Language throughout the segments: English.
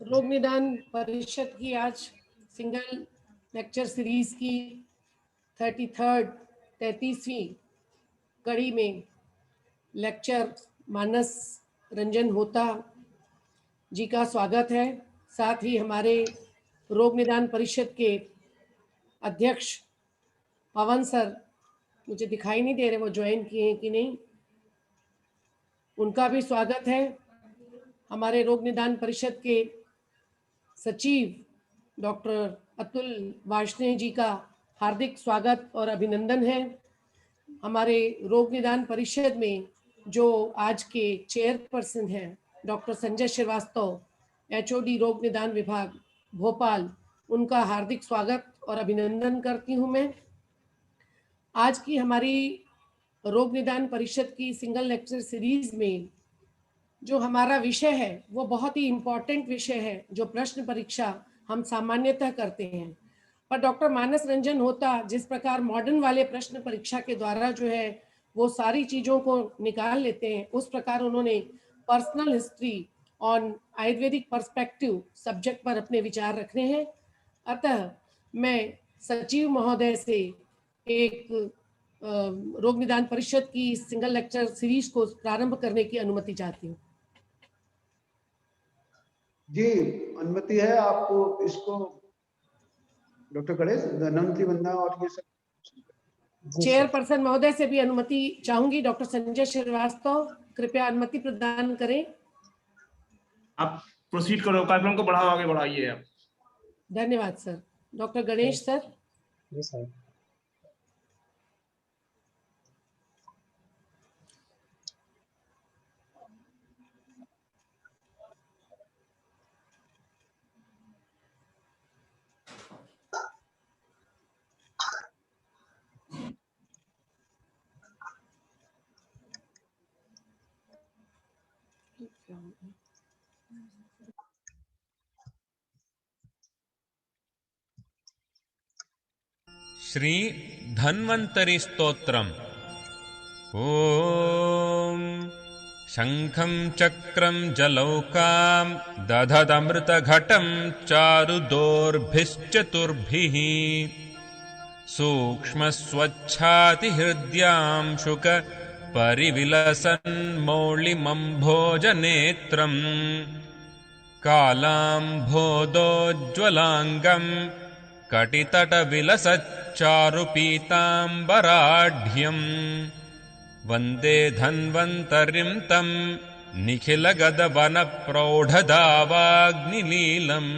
रोग निदान परिषद की आज सिंगल लेक्चर सीरीज की 33वीं कड़ी में लेक्चर मानस रंजन होता जी का स्वागत है। साथ ही हमारे रोग निदान परिषद के अध्यक्ष पवन सर, मुझे दिखाई नहीं दे रहे वो ज्वाइन किए हैं कि नहीं, उनका भी स्वागत है। हमारे रोग निदान परिषद के सचिव डॉक्टर अतुल वार्ष्णेय जी का हार्दिक स्वागत और अभिनंदन है। हमारे रोग निदान परिषद में जो आज के चेयरपर्सन हैं डॉक्टर संजय श्रीवास्तव, HOD रोग निदान विभाग भोपाल, उनका हार्दिक स्वागत और अभिनंदन करती हूँ मैं। आज की हमारी रोग निदान परिषद की सिंगल लेक्चर सीरीज में जो हमारा विषय है वो बहुत ही इम्पोर्टेंट विषय है, जो प्रश्न परीक्षा हम सामान्यतः करते हैं, पर डॉक्टर मानस रंजन होता जिस प्रकार मॉडर्न वाले प्रश्न परीक्षा के द्वारा जो है वो सारी चीज़ों को निकाल लेते हैं, उस प्रकार उन्होंने personal history on Ayurvedic perspective subject पर अपने विचार रखने हैं। अतः मैं सचिव महोदय से एक रोग निदान परिषद की सिंगल लेक्चर सीरीज को प्रारंभ करने की अनुमति चाहती हूँ। जी, अनुमति है आपको। इसको डॉक्टर गणेश, धनवंतरी वंदना और ये सब चेयरपर्सन महोदय से भी अनुमति चाहूंगी। डॉक्टर संजय श्रीवास्तव, कृपया अनुमति प्रदान करें। आप प्रोसीड करो, कार्यक्रम को बढ़ाओ, आगे बढ़ाइए आप। धन्यवाद sir. Doctor Ganesh sir. Yes sir. Shri Dhanvantari स्तोत्रम्। ओम शंखं चक्रं जलौकां दधदमृतघटं चारुदोर्भिश्चतुर्भिः सूक्ष्मस्वच्छातिहृद्यां शुक परिविलसन्मौलिमम्भोजनेत्रम् कालाम्भोदोज्ज्वलाङ्गम् कटितटविलसच्चारुपीताम्बराढ्यम् वन्दे धन्वन्तरिं तं निखिलगदवनप्रौढदावाग्निलीलम्।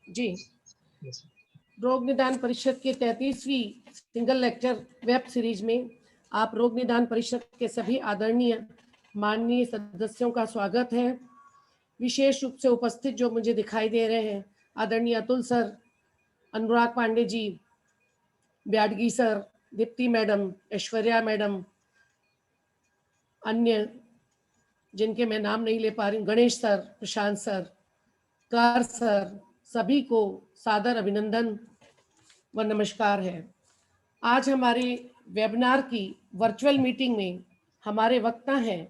जी, रोग निदान परिषद के 33वीं सिंगल लेक्चर वेब सीरीज में आप रोग निदान परिषद के सभी आदरणीय माननीय सदस्यों का स्वागत है। विशेष रूप से उपस्थित जो मुझे दिखाई दे रहे हैं आदरणीय Atul sir, Anurag Pandey ji, Byadgi sir, Deepti madam, Aishwarya madam, अन्य जिनके मैं नाम नहीं ले पा रही, Ganesh sir, Prashant sir, Kar sir, सभी को सादर अभिनंदन व नमस्कार है। आज हमारे वेबिनार की वर्चुअल मीटिंग में हमारे वक्ता हैं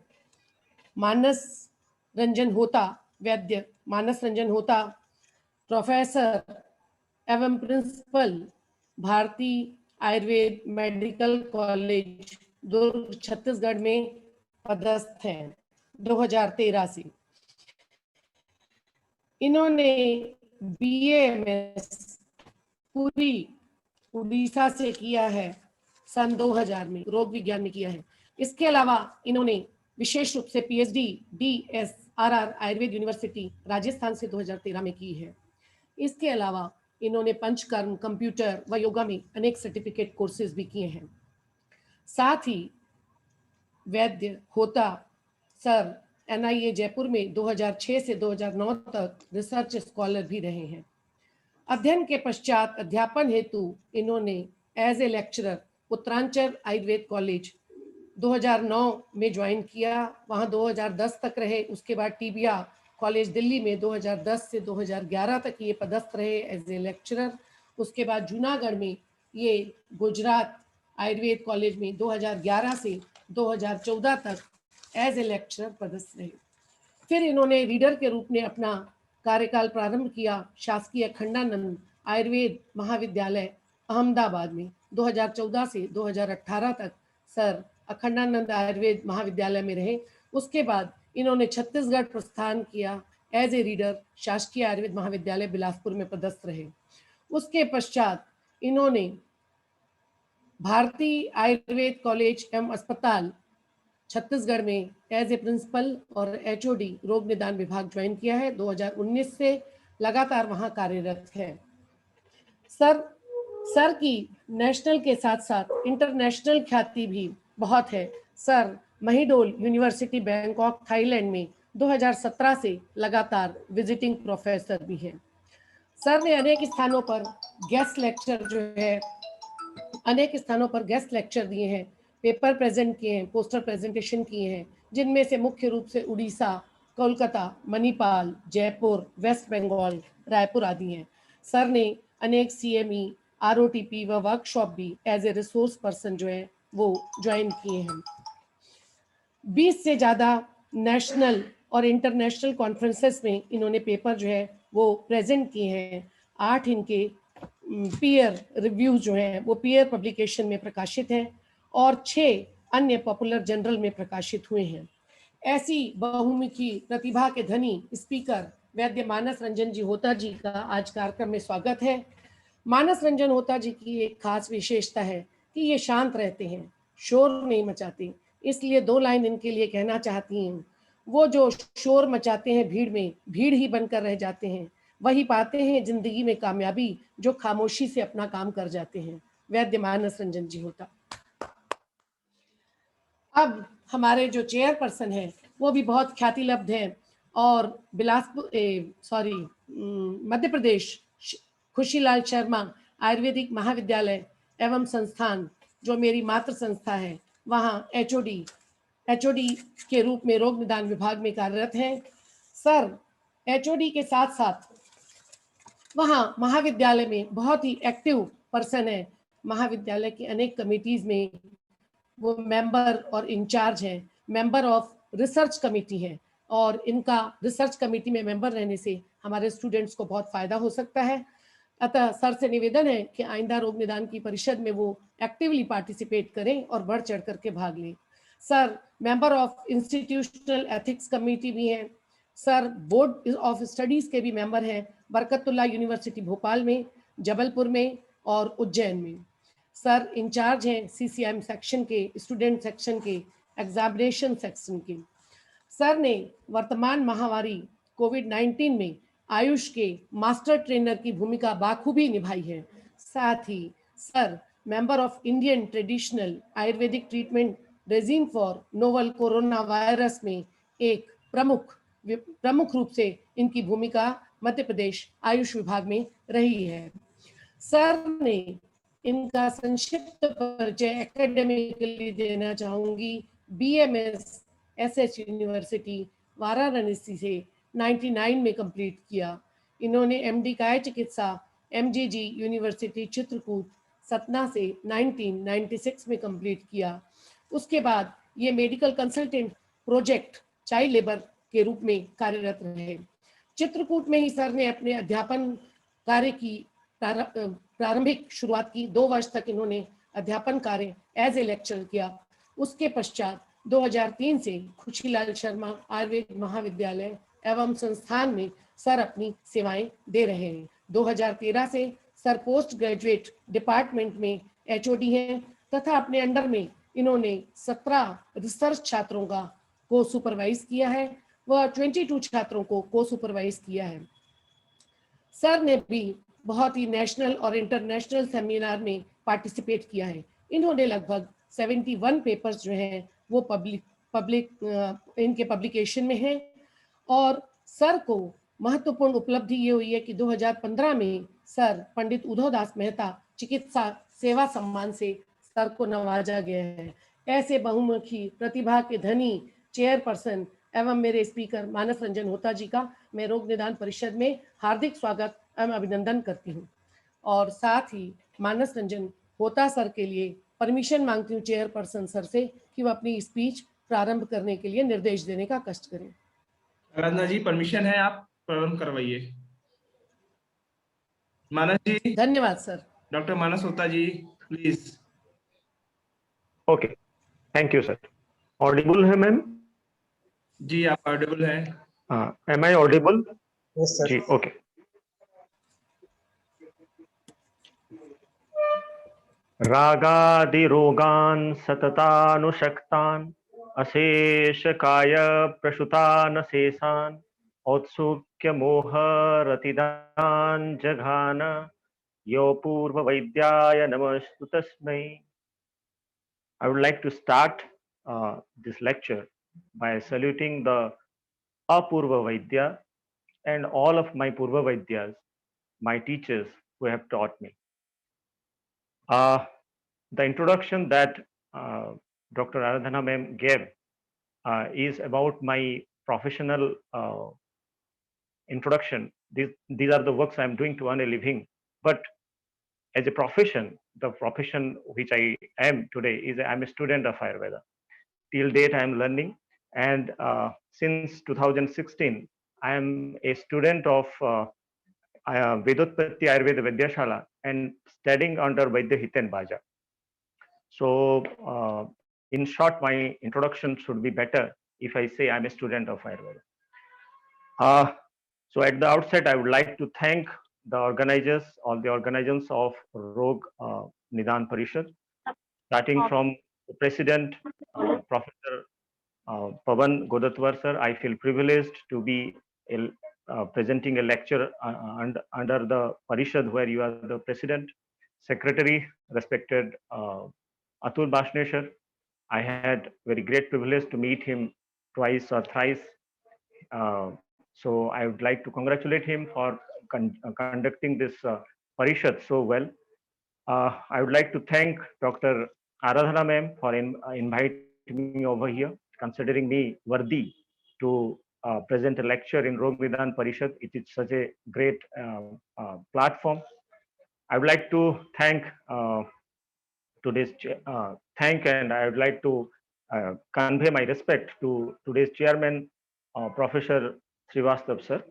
मानस रंजन होता, वैद्य मानस रंजन होता, प्रोफेसर एवं प्रिंसिपल, भारतीय आयुर्वेद मेडिकल कॉलेज दुर्ग छत्तीसगढ़ में पदस्थ हैं 2013 से। इन्होंने BAMS पूरी उड़ीसा से किया है, सन 2000 में रोग विज्ञान में किया है। इसके अलावा इन्होंने विशेष रूप से PhD DSRR Ayurveda university Rajasthan से 2013 में की है। इसके अलावा इन्होंने पंचकर्म, कंप्यूटर व योगा में अनेक सर्टिफिकेट कोर्सेज भी किए हैं। साथ ही वैद्य होता सर NIA जयपुर में 2006 से 2009 तक रिसर्च स्कॉलर भी रहे हैं। अध्ययन के पश्चात अध्यापन हेतु इन्होंने as a lecturer Uttaranchal Ayurved college 2009 में ज्वाइन किया, वहां 2010 तक रहे। उसके बाद टीबिया कॉलेज दिल्ली में 2010 से 2011 तक ये पदस्थ रहे एज ए लेक्चरर। उसके बाद जूनागढ़ में ये गुजरात आयुर्वेद कॉलेज में 2011 से 2014 तक एज ए लेक्चरर पदस्थ रहे। फिर इन्होंने रीडर के रूप में अपना कार्यकाल प्रारंभ किया शासकीय अखंडानंद आयुर्वेद महाविद्यालय अहमदाबाद में 2014 से 2018 तक सर अखंडानंद आयुर्वेद महाविद्यालय में रहे। उसके बाद इन्होंने छत्तीसगढ़ प्रस्थान किया, एज ए रीडर शासकीय आयुर्वेद महाविद्यालय बिलासपुर में पदस्थ रहे। उसके पश्चात इन्होंने भारतीय आयुर्वेद कॉलेज एवं अस्पताल छत्तीसगढ़ में एज ए प्रिंसिपल और HOD रोग निदान विभाग ज्वाइन किया है। 2019 से लगातार वहां कार्यरत है। सर की नेशनल के साथ साथ इंटरनेशनल ख्याति भी बहुत है। सर महिडोल यूनिवर्सिटी बैंकॉक थाईलैंड में 2017 से लगातार विजिटिंग प्रोफेसर भी हैं। सर ने अनेक स्थानों पर गेस्ट लेक्चर दिए हैं, पेपर प्रेजेंट किए हैं, पोस्टर प्रेजेंटेशन किए हैं, जिनमें से मुख्य रूप से उड़ीसा, कोलकाता, मणिपाल, जयपुर, वेस्ट बंगाल, रायपुर आदि हैं। सर ने अनेक CME, ROTP व वर्कशॉप भी एज ए रिसोर्स पर्सन जो है वो ज्वाइन किए हैं। 20 से ज़्यादा नेशनल और इंटरनेशनल कॉन्फ्रेंसेस में इन्होंने पेपर जो है वो प्रेजेंट किए हैं। 8 इनके पीयर रिव्यूज जो हैं वो पीयर पब्लिकेशन में प्रकाशित हैं और 6 अन्य पॉपुलर जर्नल में प्रकाशित हुए हैं। ऐसी बहुमुखी प्रतिभा के धनी स्पीकर वैद्य मानस रंजन जी होता जी का आज कार्यक्रम में स्वागत है। मानस रंजन होता जी की एक खास विशेषता है कि ये शांत रहते हैं, शोर नहीं मचाते। इसलिए 2 लाइन इनके लिए कहना चाहती हूँ। वो जो शोर मचाते हैं भीड़ में, भीड़ ही बनकर रह जाते हैं। वही पाते हैं जिंदगी में कामयाबी जो खामोशी से अपना काम कर जाते हैं। वैद्य मानस रंजन जी होता। अब हमारे जो चेयरपर्सन हैं वो भी बहुत ख्यातिलब्ध हैं और मध्य प्रदेश खुशीलाल शर्मा आयुर्वेदिक महाविद्यालय एवं संस्थान जो मेरी मातृ संस्था है वहाँ HOD के रूप में रोग निदान विभाग में कार्यरत हैं। सर HOD के साथ साथ वहाँ महाविद्यालय में बहुत ही एक्टिव पर्सन है। महाविद्यालय की अनेक कमिटीज में वो मेंबर और इंचार्ज हैं, मेंबर ऑफ रिसर्च कमेटी है और इनका रिसर्च कमेटी में मेंबर रहने से हमारे स्टूडेंट्स को बहुत फायदा हो सकता है। अतः सर से निवेदन है कि आइंदा रोग निदान की परिषद में वो एक्टिवली पार्टिसिपेट करें और बढ़ चढ़ करके भाग लें। Sir member of institutional ethics committee भी हैं। सर बोर्ड ऑफ स्टडीज के भी मेंबर हैं, बरकतुल्लाह यूनिवर्सिटी भोपाल में, जबलपुर में और उज्जैन में। सर इंचार्ज हैं CCM सेक्शन के, स्टूडेंट सेक्शन के, एग्जामिनेशन सेक्शन के। सर ने वर्तमान महामारी कोविड-19 में आयुष के मास्टर ट्रेनर की भूमिका बाखूबी निभाई है। साथ ही sir member of Indian traditional Ayurvedic treatment regime for novel corona virus में एक प्रमुख रूप से इनकी भूमिका मध्य प्रदेश आयुष विभाग में रही है। सर ने इनका संक्षिप्त परिचय एकेडमिकली देना चाहूंगी। BMS SH यूनिवर्सिटी वाराणसी से 99 में कंप्लीट किया। इन्होंने MD काय चिकित्सा MGG यूनिवर्सिटी चित्रकूट सतना से 1996 में कंप्लीट किया। उसके बाद ये medical consultant project child labour के रूप में कार्यरत रहे। चित्रकूट में ही सर ने अपने अध्यापन कार्य की प्रारंभिक शुरुआत की। 2 वर्ष तक इन्होंने अध्यापन कार्य एज ए लेक्चर किया। उसके पश्चात 2003 से खुशीलाल शर्मा आयुर्वेद महाविद्यालय एवं संस्थान में सर अपनी सेवाएं दे रहे हैं। 2013 से सर पोस्ट ग्रेजुएट डिपार्टमेंट में HOD हैं तथा अपने अंडर में इन्होंने 17 रिसर्च छात्रों का को सुपरवाइज किया है व 22 छात्रों को सुपरवाइज किया है। सर ने भी बहुत ही नेशनल और इंटरनेशनल सेमिनार में पार्टिसिपेट किया है। इन्होंने लगभग 71 पेपर्स जो हैं वो पब्लिक इनके पब्लिकेशन में हैं। और सर को महत्वपूर्ण उपलब्धि ये हुई है कि 2015 में सर पंडित उदयदास मेहता चिकित्सा सेवा सम्मान से सर को नवाजा गया है। ऐसे बहुमुखी प्रतिभा के धनी चेयरपर्सन एवं मेरे स्पीकर मानस रंजन होता जी का मैं रोग निदान परिषद में हार्दिक स्वागत एवं अभिनंदन करती हूँ। और साथ ही मानस रंजन होता सर के लिए परमिशन मांगती हूँ चेयरपर्सन सर से कि वो अपनी स्पीच प्रारंभ करने के लिए निर्देश देने का कष्ट करें। आराधना जी परमिशन है, आप प्रारंभ करवाइए। मानस जी। धन्यवाद sir. Doctor Manas Hota ji please. Okay, thank you sir. Audible है मैम? जी आप ऑडिबल हैं। Am I audible? Yes sir. जी ओके। रागादि रोगान सततानुशक्तान अशेषकाय प्रसुतान शेषान औत्सुक्य मोह रतिदान जघान यो पूर्व वैद्याय नमस्तु तस्मै। I would like to start this lecture by saluting the Apurva Vaidya and all of my Purva Vaidyas, my teachers who have taught me. The introduction that Dr. Aradhana ma'am gave is about my professional introduction. These are the works I am doing to earn a living. But as a profession, the profession which I am today is I'm a student of Ayurveda. Till date, I am learning. And since 2016, I am a student of Vedotpatti Ayurveda Vidyashala and studying under Vaidya Hiten Baja. So in short, my introduction should be better if I say I'm a student of Ayurveda. So at the outset, I would like to thank the organizers, all the organizers of Rog Nidan Parishad, starting from the president, Professor Pavan Godatwar sir. I feel privileged to be presenting a lecture under the Parishad where you are the president, secretary, respected Atul Bashnesher. I had very great privilege to meet him twice or thrice. So I would like to congratulate him for conducting this Parishad so well. I would like to thank Dr. Aradhana ma'am for inviting me over here, considering me worthy to present a lecture in Rog Nidan Parishad. It is such a great platform. I would like to thank and I would like to convey my respect to today's chairman, Professor Srivastav sir.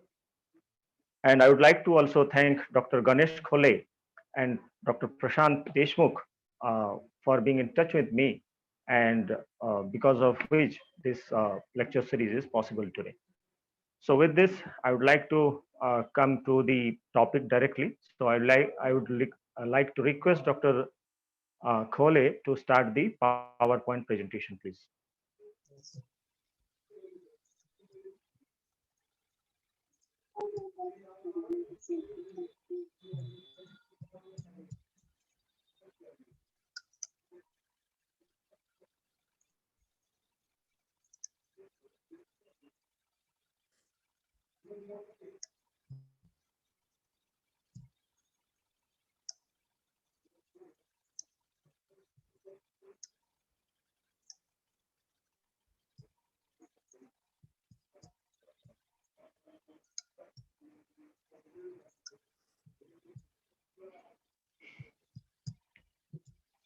And I would like to also thank Dr. Ganesh Khole and Dr. Prashant Deshmukh for being in touch with me, and because of which this lecture series is possible today. So with this, I would like to come to the topic directly. So I would like to request Dr. Khole to start the PowerPoint presentation, please.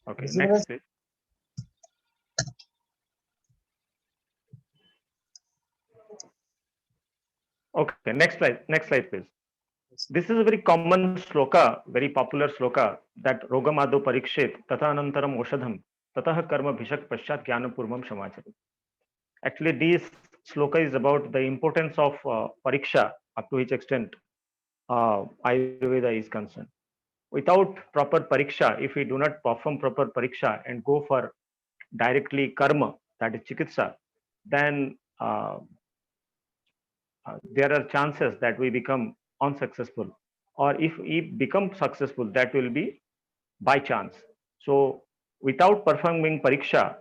Okay, next please. Okay, next slide please. This is a very common sloka, very popular sloka, that Rogamado Parikshit Tata Anantaram Oshadham Tatah Karma Bhishak Paschat Jnana Purvam Samachari. Actually, this sloka is about the importance of pariksha, up to which extent Ayurveda is concerned. Without proper pariksha, if we do not perform proper pariksha and go for directly karma, that is chikitsa, then there are chances that we become unsuccessful, or if we become successful, that will be by chance. So without performing pariksha,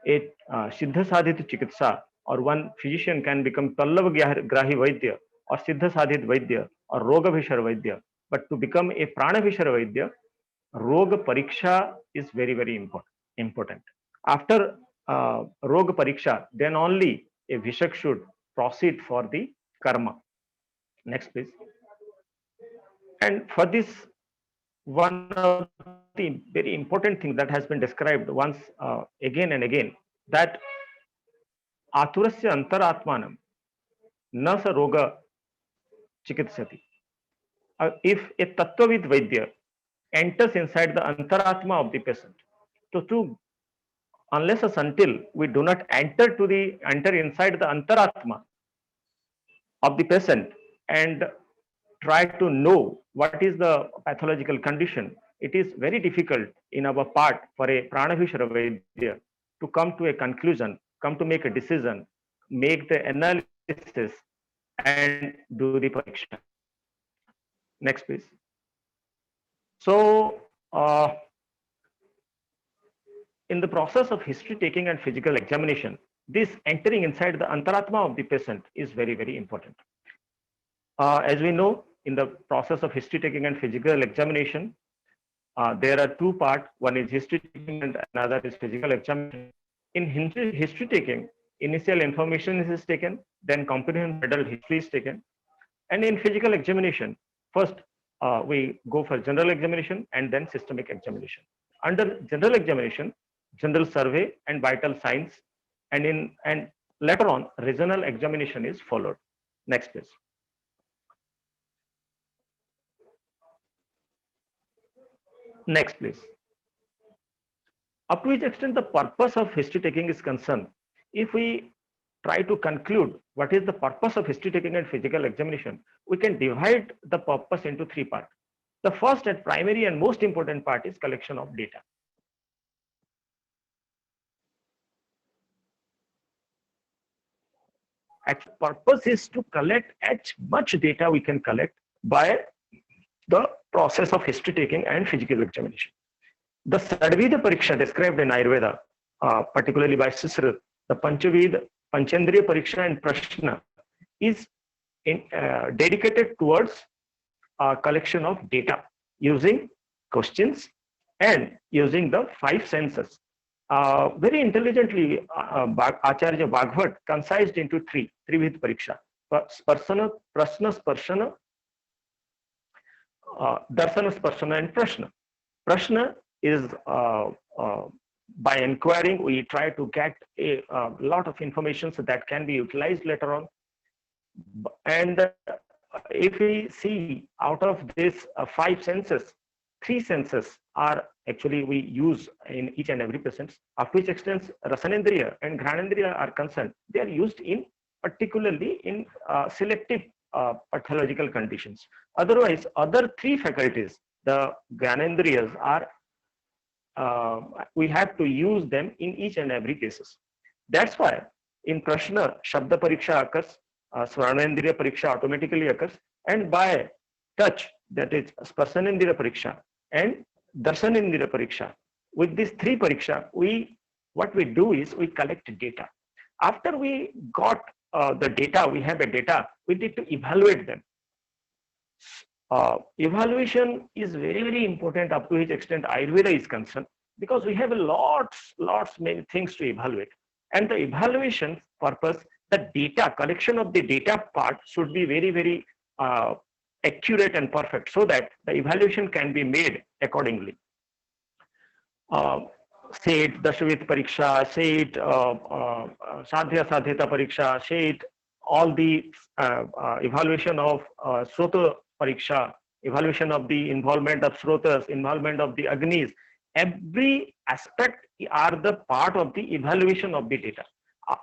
a siddha sadhit chikitsa, or one physician can become Pallav Grahi Vaidya or Siddha Sadhit Vaidya or Roga Bhishar Vaidya. But to become a Prana Bhishar Vaidya, Roga Pariksha is very, very important. After Roga Pariksha, then only a Bhishak should proceed for the karma. Next, please. And for this, one of the very important thing that has been described once again and again, that Aturasya Antaratmanam na sa roga chikitsati. If a Tattvavid Vaidya enters inside the Antaratma of the patient, so unless until we do not enter inside the Antaratma of the patient and try to know what is the pathological condition, it is very difficult in our part for a Pranabhishara Vaidya to come to a conclusion, come to make a decision, make the analysis and do the pariksha. Next, please. So, in the process of history taking and physical examination, this entering inside the Antaratma of the patient is very, very important. As we know, in the process of history taking and physical examination, there are two parts. One is history taking and another is physical examination. In history taking, initial information is taken, then comprehensive adult history is taken. And in physical examination, first we go for general examination and then systemic examination. Under general examination, general survey and vital signs, and later on regional examination is followed. Next, please. Next, please. Up to which extent the purpose of history taking is concerned, if we try to conclude what is the purpose of history taking and physical examination, we can divide the purpose into three parts. The first and primary and most important part is collection of data. Actual purpose is to collect as much data we can collect by the process of history taking and physical examination. The Sadvida Pariksha described in Ayurveda, particularly by Cicero, the Panchaveda, Panchendriya Pariksha and Prashna, is dedicated towards collection of data using questions and using the 5 senses. Very intelligently, Acharya Bhagavad concised into three with Pariksha: Sparsana, Prasna, Sparshana, Darsana, Sparshana, and Prashna. Prashna is by inquiring, we try to get a lot of information so that can be utilized later on. And if we see out of this 5 senses, 3 senses are actually we use in each and every patient, of which extent Rasanendriya and Ghanendriya are concerned. They are used in particularly in selective pathological conditions. Otherwise, other 3 faculties, the Gyanendriyas are we have to use them in each and every cases. That's why in Prashna, Shabda Pariksha occurs, Swarnendriya Pariksha automatically occurs, and by touch, that is Sparsanendriya Pariksha and Darsanendriya Pariksha. With these 3 Pariksha, what we do is we collect data. After we got the data, we have a data, we need to evaluate them. Evaluation is very, very important up to which extent Ayurveda is concerned, because we have lots many things to evaluate. And the evaluation purpose, the data, collection of the data part should be very, very accurate and perfect so that the evaluation can be made accordingly. Say it Dashavit Pariksha, say it Sadhya Sadhyata Pariksha, say it all the evaluation of Srota Pariksha, evaluation of the involvement of Srotas, involvement of the Agnis. Every aspect are the part of the evaluation of the data.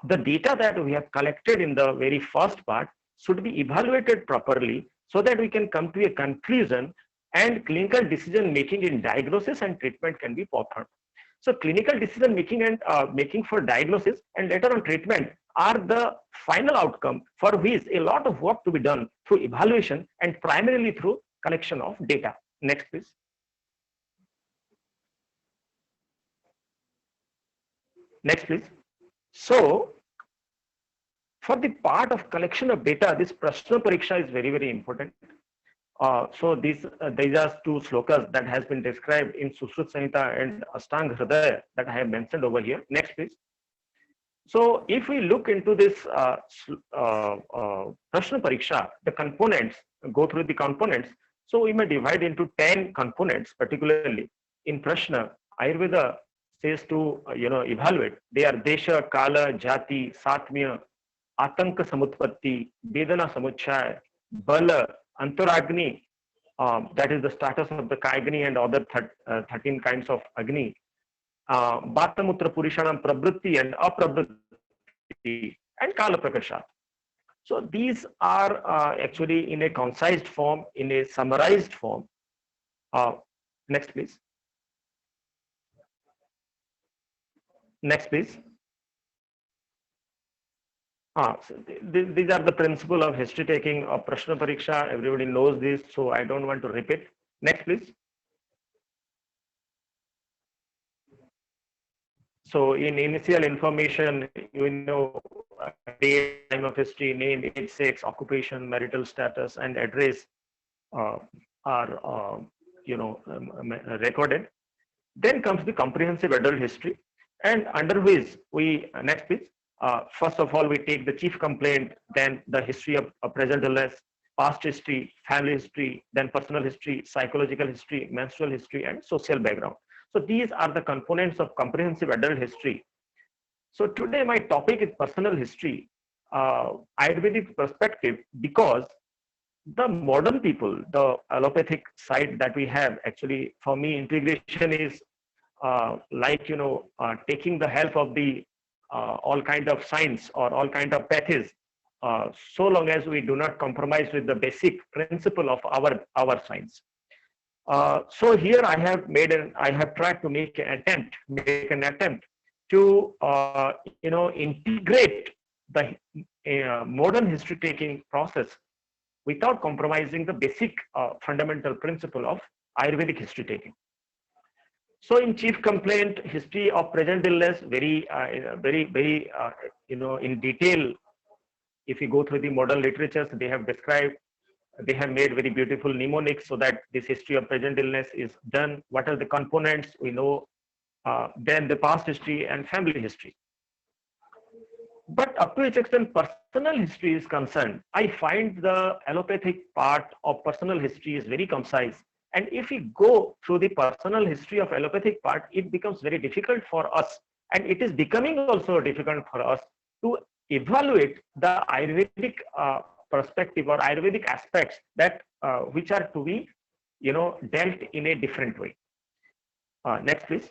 The data that we have collected in the very first part should be evaluated properly so that we can come to a conclusion and clinical decision making in diagnosis and treatment can be performed. So clinical decision making and making for diagnosis and later on treatment are the final outcome for which a lot of work to be done through evaluation and primarily through collection of data. Next, please. Next, please. So for the part of collection of data, this Prashna Pariksha is very, very important. So these are two slokas that has been described in Sushrut Samhita and Ashtanga Hridaya that I have mentioned over here. Next, please. So if we look into this Prashna Pariksha, the components, go through the components. So we may divide into 10 components, particularly in Prashna. Ayurveda says to evaluate. They are Desha, Kala, Jati, Satmya, Atanka Samutpatti, Vedana Samuchaya, Bala, Antaragni, that is the status of the Kaigni and other 13 kinds of Agni, Bhatamutra Purishanam Prabhutti and Aprabhutti, and Kala Prakasha. So these are actually in a concised form, in a summarized form. Next, please. Next, please. So these are the principle of history taking of Prashna Pariksha. Everybody knows this, so I don't want to repeat. Next, please. So in initial information, date, time of history, name, age, sex, occupation, marital status, and address are recorded. Then comes the comprehensive adult history, and under which we next, please. First of all, we take the chief complaint, then the history of present illness, past history, family history, then personal history, psychological history, menstrual history, and social background. So these are the components of comprehensive adult history. So today my topic is personal history, Ayurvedic perspective, because the modern people, the allopathic side that we have, actually for me integration is taking the help of the all kind of science or all kind of pathies, so long as we do not compromise with the basic principle of our science. So here I have tried to make an attempt to integrate the modern history taking process without compromising the basic fundamental principle of Ayurvedic history taking. So in chief complaint, history of present illness, very in detail. If you go through the modern literatures, they have described, they have made very beautiful mnemonics so that this history of present illness is done. What are the components we know? Then the past history and family history. But up to its extent, personal history is concerned, I find the allopathic part of personal history is very concise. And if we go through the personal history of allopathic part, it becomes very difficult for us. And it is becoming also difficult for us to evaluate the Ayurvedic perspective or Ayurvedic aspects that which are to be, dealt in a different way. Next, please.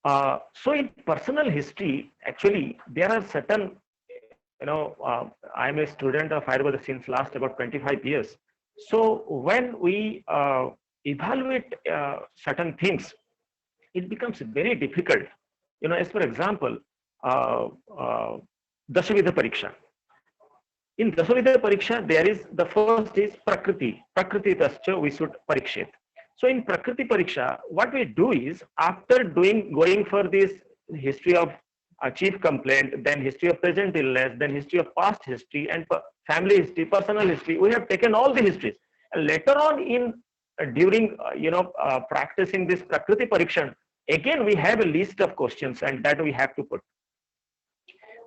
So in personal history, actually, there are certain, I'm a student of Ayurveda since last about 25 years. So when we evaluate certain things, it becomes very difficult. As for example, Dashavidha Pariksha. In Dashavidha Pariksha, there is the first is Prakriti. Prakriti Dascha we should Parikshet. So in Prakriti Pariksha, what we do is after going for this history of a chief complaint, then history of present illness, then history of past history and family history, personal history, we have taken all the histories. And later on during practicing this Prakriti Pariksha, again we have a list of questions and that we have to put.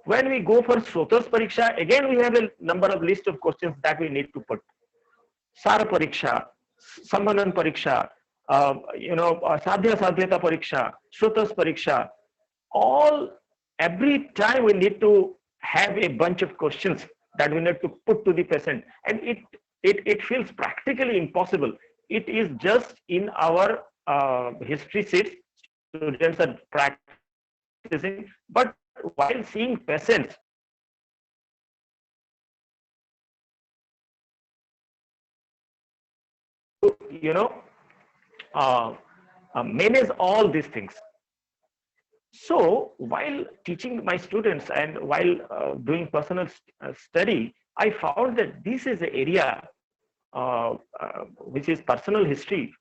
When we go for Srotas Pariksha, again we have a number of list of questions that we need to put. Sara Pariksha, Sambandhan Pariksha, Sadhya Sadhyata Pariksha, Srotas Pariksha, all every time we need to have a bunch of questions that we need to put to the patient, and it feels practically impossible. It is just in our history sheets, students are practicing, but while seeing patients, you know, manage all these things. So while teaching my students and while doing personal study, I found that this is an area which is personal history,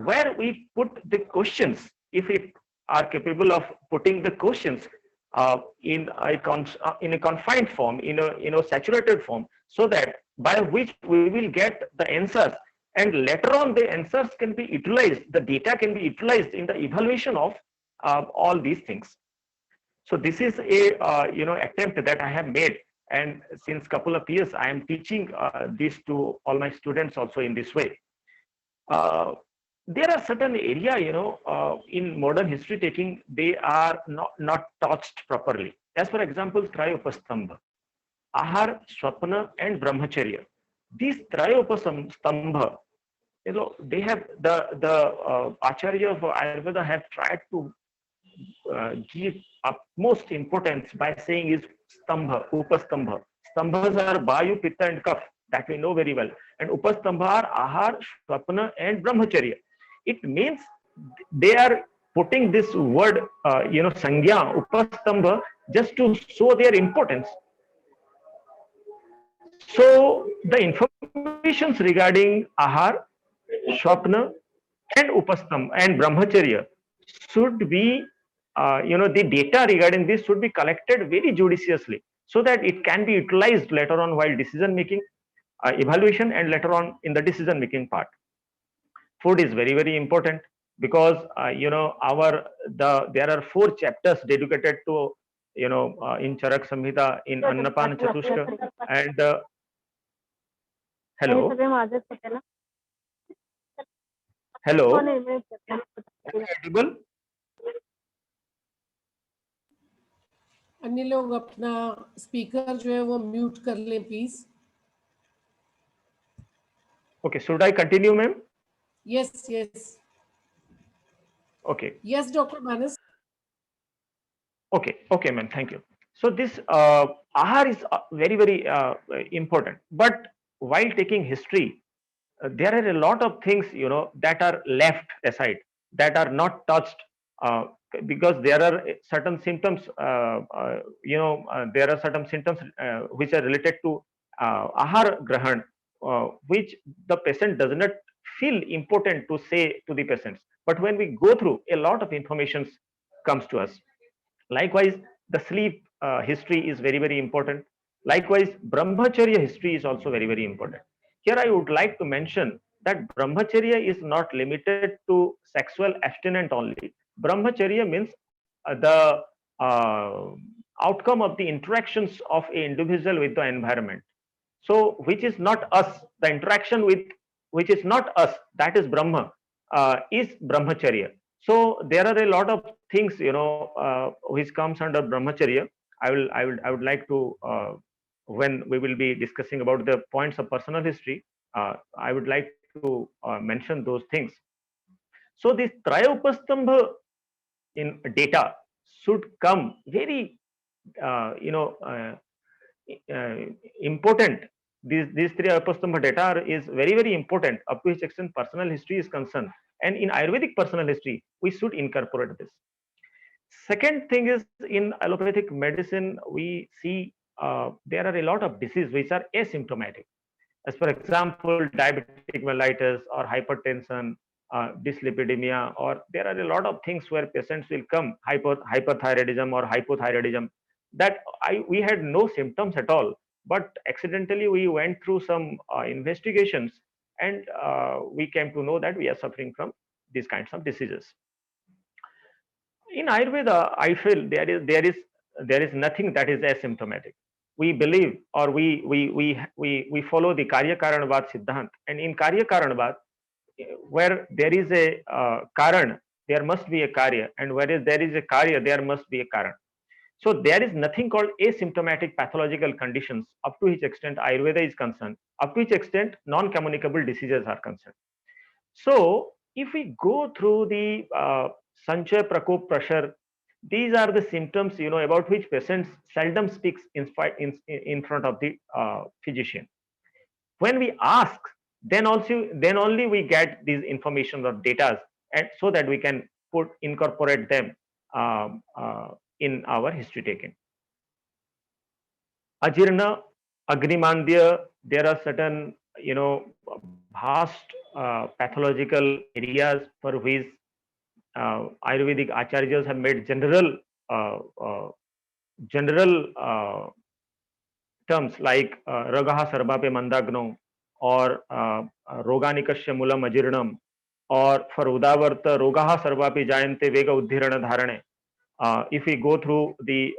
where we put the questions, if we are capable of putting the questions in a confined form, in a saturated form, so that by which we will get the answers, and later on the answers can be utilized, the data can be utilized in the evaluation of all these things. So this is a attempt that I have made, and since couple of years I am teaching this to all my students also in this way. There are certain area, in modern history taking, they are not touched properly. As for example, Trayopastambha, Ahar, Swapna, and Brahmacharya. These Trayopastambha, they have the Acharya of Ayurveda have tried to give utmost importance by saying is Stambha, Upastambha. Stambhas are Vayu, Pitta, and Kapha, that we know very well, and Upastambha are Ahar, Swapna, and Brahmacharya. It means they are putting this word, Sangya, Upastambha, just to show their importance. So the informations regarding Ahar, Swapna, and Upastambha and Brahmacharya should be, the data regarding this should be collected very judiciously, so that it can be utilized later on while decision making, evaluation, and later on in the decision making part. Food is very, very important, because there are 4 chapters dedicated to, in Charak Samhita, in Annapan Chatushka, and hello, hello, audible? अन्य लोग अपना speaker जो है वो mute कर लें please. Okay, should I continue, ma'am? Yes, yes. Okay. Yes, Dr. Manas. Okay, ma'am. Thank you. So this Ahar is very, very important. But while taking history, there are a lot of things, that are left aside, that are not touched, because there are certain symptoms, there are certain symptoms which are related to Ahar Grahan, which the patient does not feel important to say to the patients. But when we go through, a lot of information comes to us. Likewise, the sleep history is very, very important. Likewise, Brahmacharya history is also very, very important. Here I would like to mention that Brahmacharya is not limited to sexual abstinence only. Brahmacharya means the outcome of the interactions of an individual with the environment. So, which is not us, the interaction with which is not us, that is Brahma, is Brahmacharya. So there are a lot of things, which comes under Brahmacharya. I would like to, when we will be discussing about the points of personal history, I would like to mention those things. So this Trayopastambha in data should come very, important. These 3 Upastambha data is very, very important, up to which extent personal history is concerned. And in Ayurvedic personal history, we should incorporate this. Second thing is, in allopathic medicine, we see there are a lot of diseases which are asymptomatic. As for example, diabetic mellitus or hypertension, dyslipidemia, or there are a lot of things where patients will come, hyperthyroidism or hypothyroidism, that we had no symptoms at all, but accidentally we went through some investigations, and we came to know that we are suffering from these kinds of diseases. In Ayurveda, I feel there is there is nothing that is asymptomatic. We believe, or we follow the Karya Karanvad Siddhant, and in Karya Karanvad, where there is a Karan, there must be a Karya, and where there is a Karya, there must be a Karan. So there is nothing called asymptomatic pathological conditions up to which extent Ayurveda is concerned, up to which extent non-communicable diseases are concerned. So if we go through the Sanchaya, Prakop, Prashar, these are the symptoms, about which patients seldom speaks in front of the physician. When we ask, then only we get these information or data, and so that we can incorporate them in our history taking. Ajirna, Agrimandya, there are certain, vast pathological areas for which Ayurvedic acharyas have made general terms like Ragaha Sarvape Mandagno, or Roganikasya Mulam Ajirnam, or for Udavarta Rogaha Sarvape Jayante Vega Uddhirana Dharane. If we go through the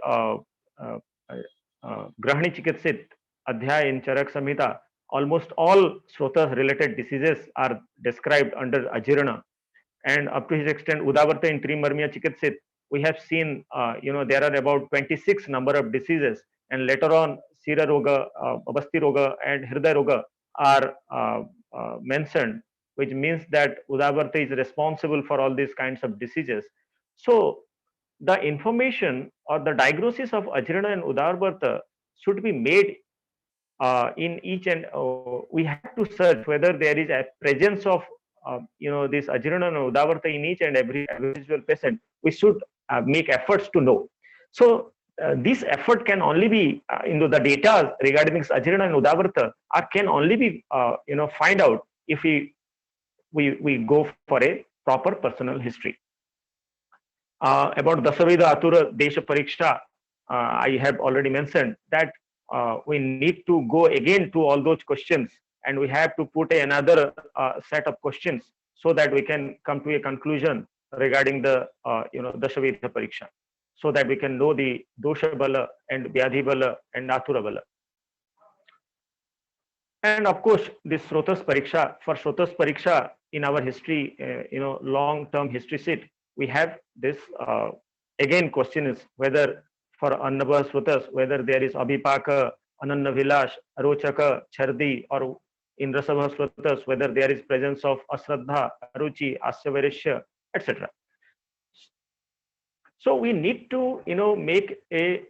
Grahani Chikitsit Adhyay in Charak Samhita, almost all Srotas related diseases are described under Ajirana. And up to his extent, Udavarta in Trimarmya Chikitsit, we have seen, there are about 26 number of diseases, and later on, Sira Roga, Abasti Roga, and Hriday Roga are mentioned, which means that Udavarta is responsible for all these kinds of diseases. So the information or the diagnosis of Ajirana and Udavarta should be made in each, and we have to search whether there is a presence of this Ajirana and Udavarta in each and every individual patient. We should make efforts to know. So this effort can only be, the data regarding this Ajirana and Udavarta can only be, find out if we go for a proper personal history. About Dasaveda Atura Desha Pariksha, I have already mentioned that we need to go again to all those questions, and we have to put another set of questions so that we can come to a conclusion regarding the Dasaveda Pariksha, so that we can know the Dosha Bala and Vyadhi Bala and Atura Bala. And of course, this Srotas Pariksha, for Srotas Pariksha in our history, long-term history sheet, we have this, again, question is whether for Annabha Srotas, whether there is Abhipaka, Ananna Vilash, Arochaka, Chardi, or in Rasabha Srotas, whether there is presence of Asraddha, Aruchi, Asyavarishya, etc. So we need to, make a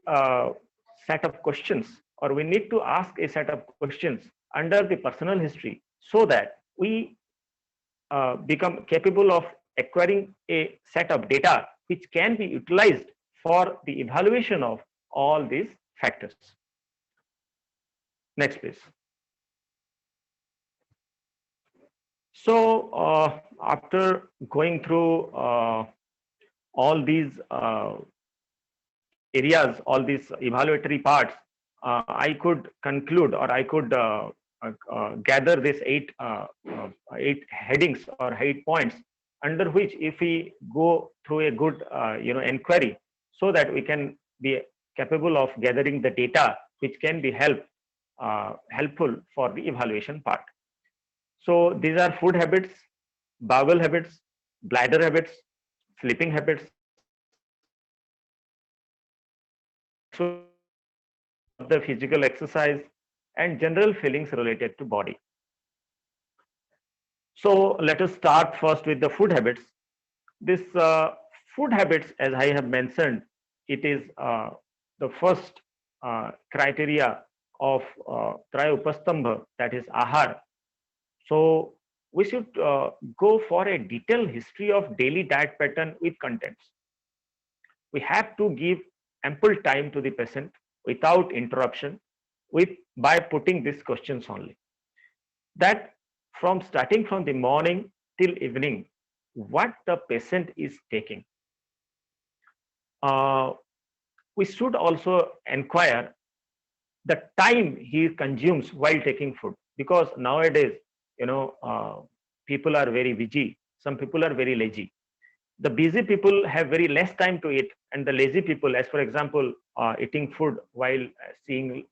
set of questions, or we need to ask a set of questions under the personal history, so that we become capable of acquiring a set of data which can be utilized for the evaluation of all these factors. Next, please. So after going through all these areas, all these evaluatory parts, I could conclude, or I could gather these eight headings or 8 points, under which if we go through a good inquiry, so that we can be capable of gathering the data which can be helpful for the evaluation part. So these are food habits, bowel habits, bladder habits, sleeping habits, so the physical exercise, and general feelings related to body. So let us start first with the food habits. This food habits, as I have mentioned, it is the first criteria of Traya Upastambha, that is Ahar. So we should go for a detailed history of daily diet pattern with contents. We have to give ample time to the patient without interruption, by putting these questions only. That starting from the morning till evening, what the patient is taking. We should also inquire the time he consumes while taking food, because nowadays, people are very busy. Some people are very lazy. The busy people have very less time to eat, and the lazy people, as for example, eating food while seeing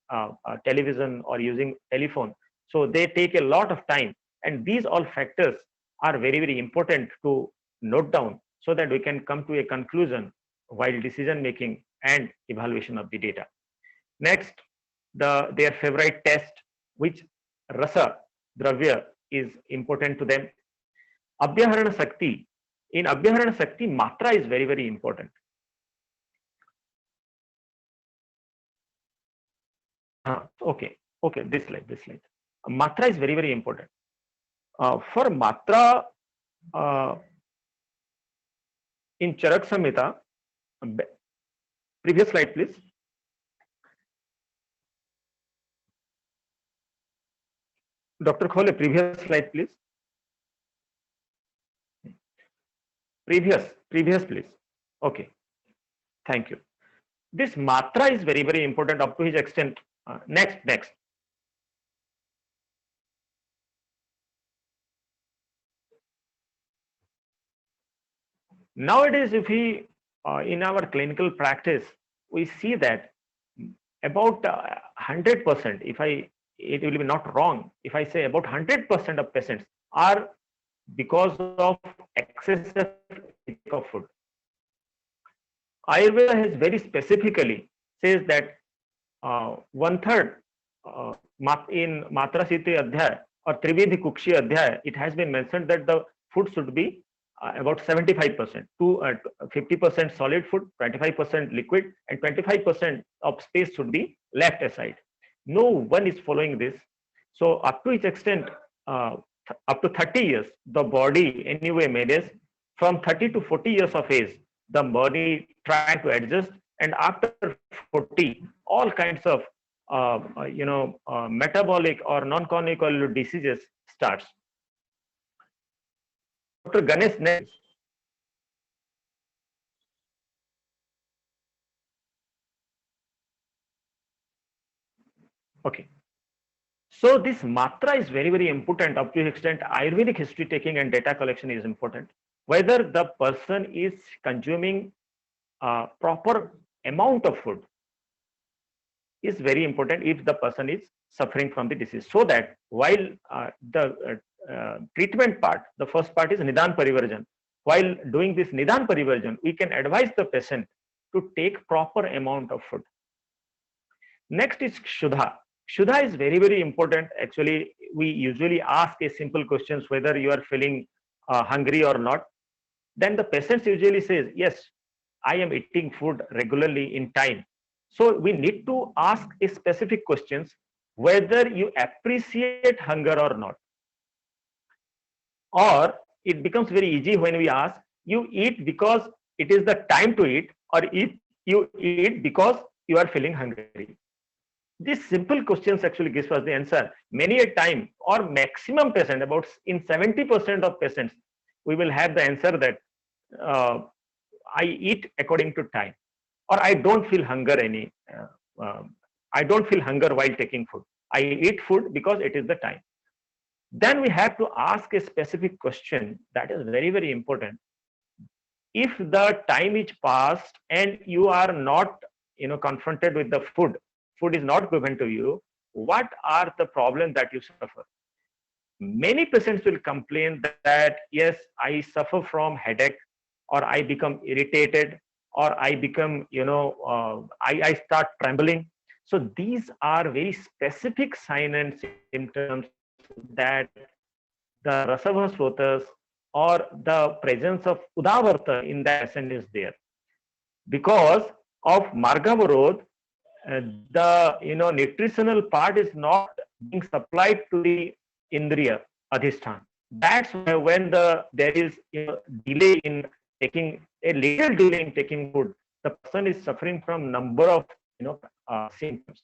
television or using telephone, so they take a lot of time. And these all factors are very, very important to note down so that we can come to a conclusion while decision making and evaluation of the data. Next, their favorite test, which rasa dravya is important to them. Abhyaharana Shakti. In Abhyaharana Shakti, matra is very, very important. Okay, this slide. Matra is very, very important. For matra, in Charak Samhita, previous slide, please. Dr. Khole, previous slide, please. Previous, please. Okay, thank you. This matra is very, very important up to his extent. Next. Nowadays, if we in our clinical practice, we see that about 100%, it will be not wrong if I say about 100% of patients are because of excessive intake of food. Ayurveda has very specifically says that 1/3 in Matra Siti Adhyay or Trividhi Kukshi Adhyay, it has been mentioned that the food should be about 75% to 50% solid food, 25% liquid, and 25% of space should be left aside. No one is following this. So up to its extent, up to 30 years, the body anyway manages. From 30 to 40 years of age, the body trying to adjust, and after 40, all kinds of metabolic or non-communicable diseases starts. Dr. Ganesh next. Okay. So this matra is very, very important. Up to the extent Ayurvedic history taking and data collection is important. Whether the person is consuming proper amount of food is very important if the person is suffering from the disease. So that while the treatment part, the first part is Nidan Parivarjan. While doing this Nidan Parivarjan, we can advise the patient to take proper amount of food. Next is Kshuddha. Kshuddha is very, very important. Actually, we usually ask a simple questions whether you are feeling hungry or not. Then the patient usually says, yes, I am eating food regularly in time. So we need to ask a specific questions whether you appreciate hunger or not. Or it becomes very easy when we ask, you eat because it is the time to eat, or you eat because you are feeling hungry. These simple questions actually gives us the answer. Many a time, or maximum patient, about in 70% of patients, we will have the answer that I eat according to time, or I don't feel hunger I don't feel hunger while taking food. I eat food because it is the time. Then we have to ask a specific question that is very, very important. If the time is passed and you are not, confronted with the food is not given to you, what are the problems that you suffer? Many patients will complain that yes, I suffer from headache, or I become irritated, or I become, I start trembling. So these are very specific signs and symptoms that the Rasabha Srotas or the presence of Udavarta in that patient is there. Because of Margavarod, the nutritional part is not being supplied to the Indriya Adhisthan. That's why when there is delay in taking, a little delay in taking food, the person is suffering from number of symptoms.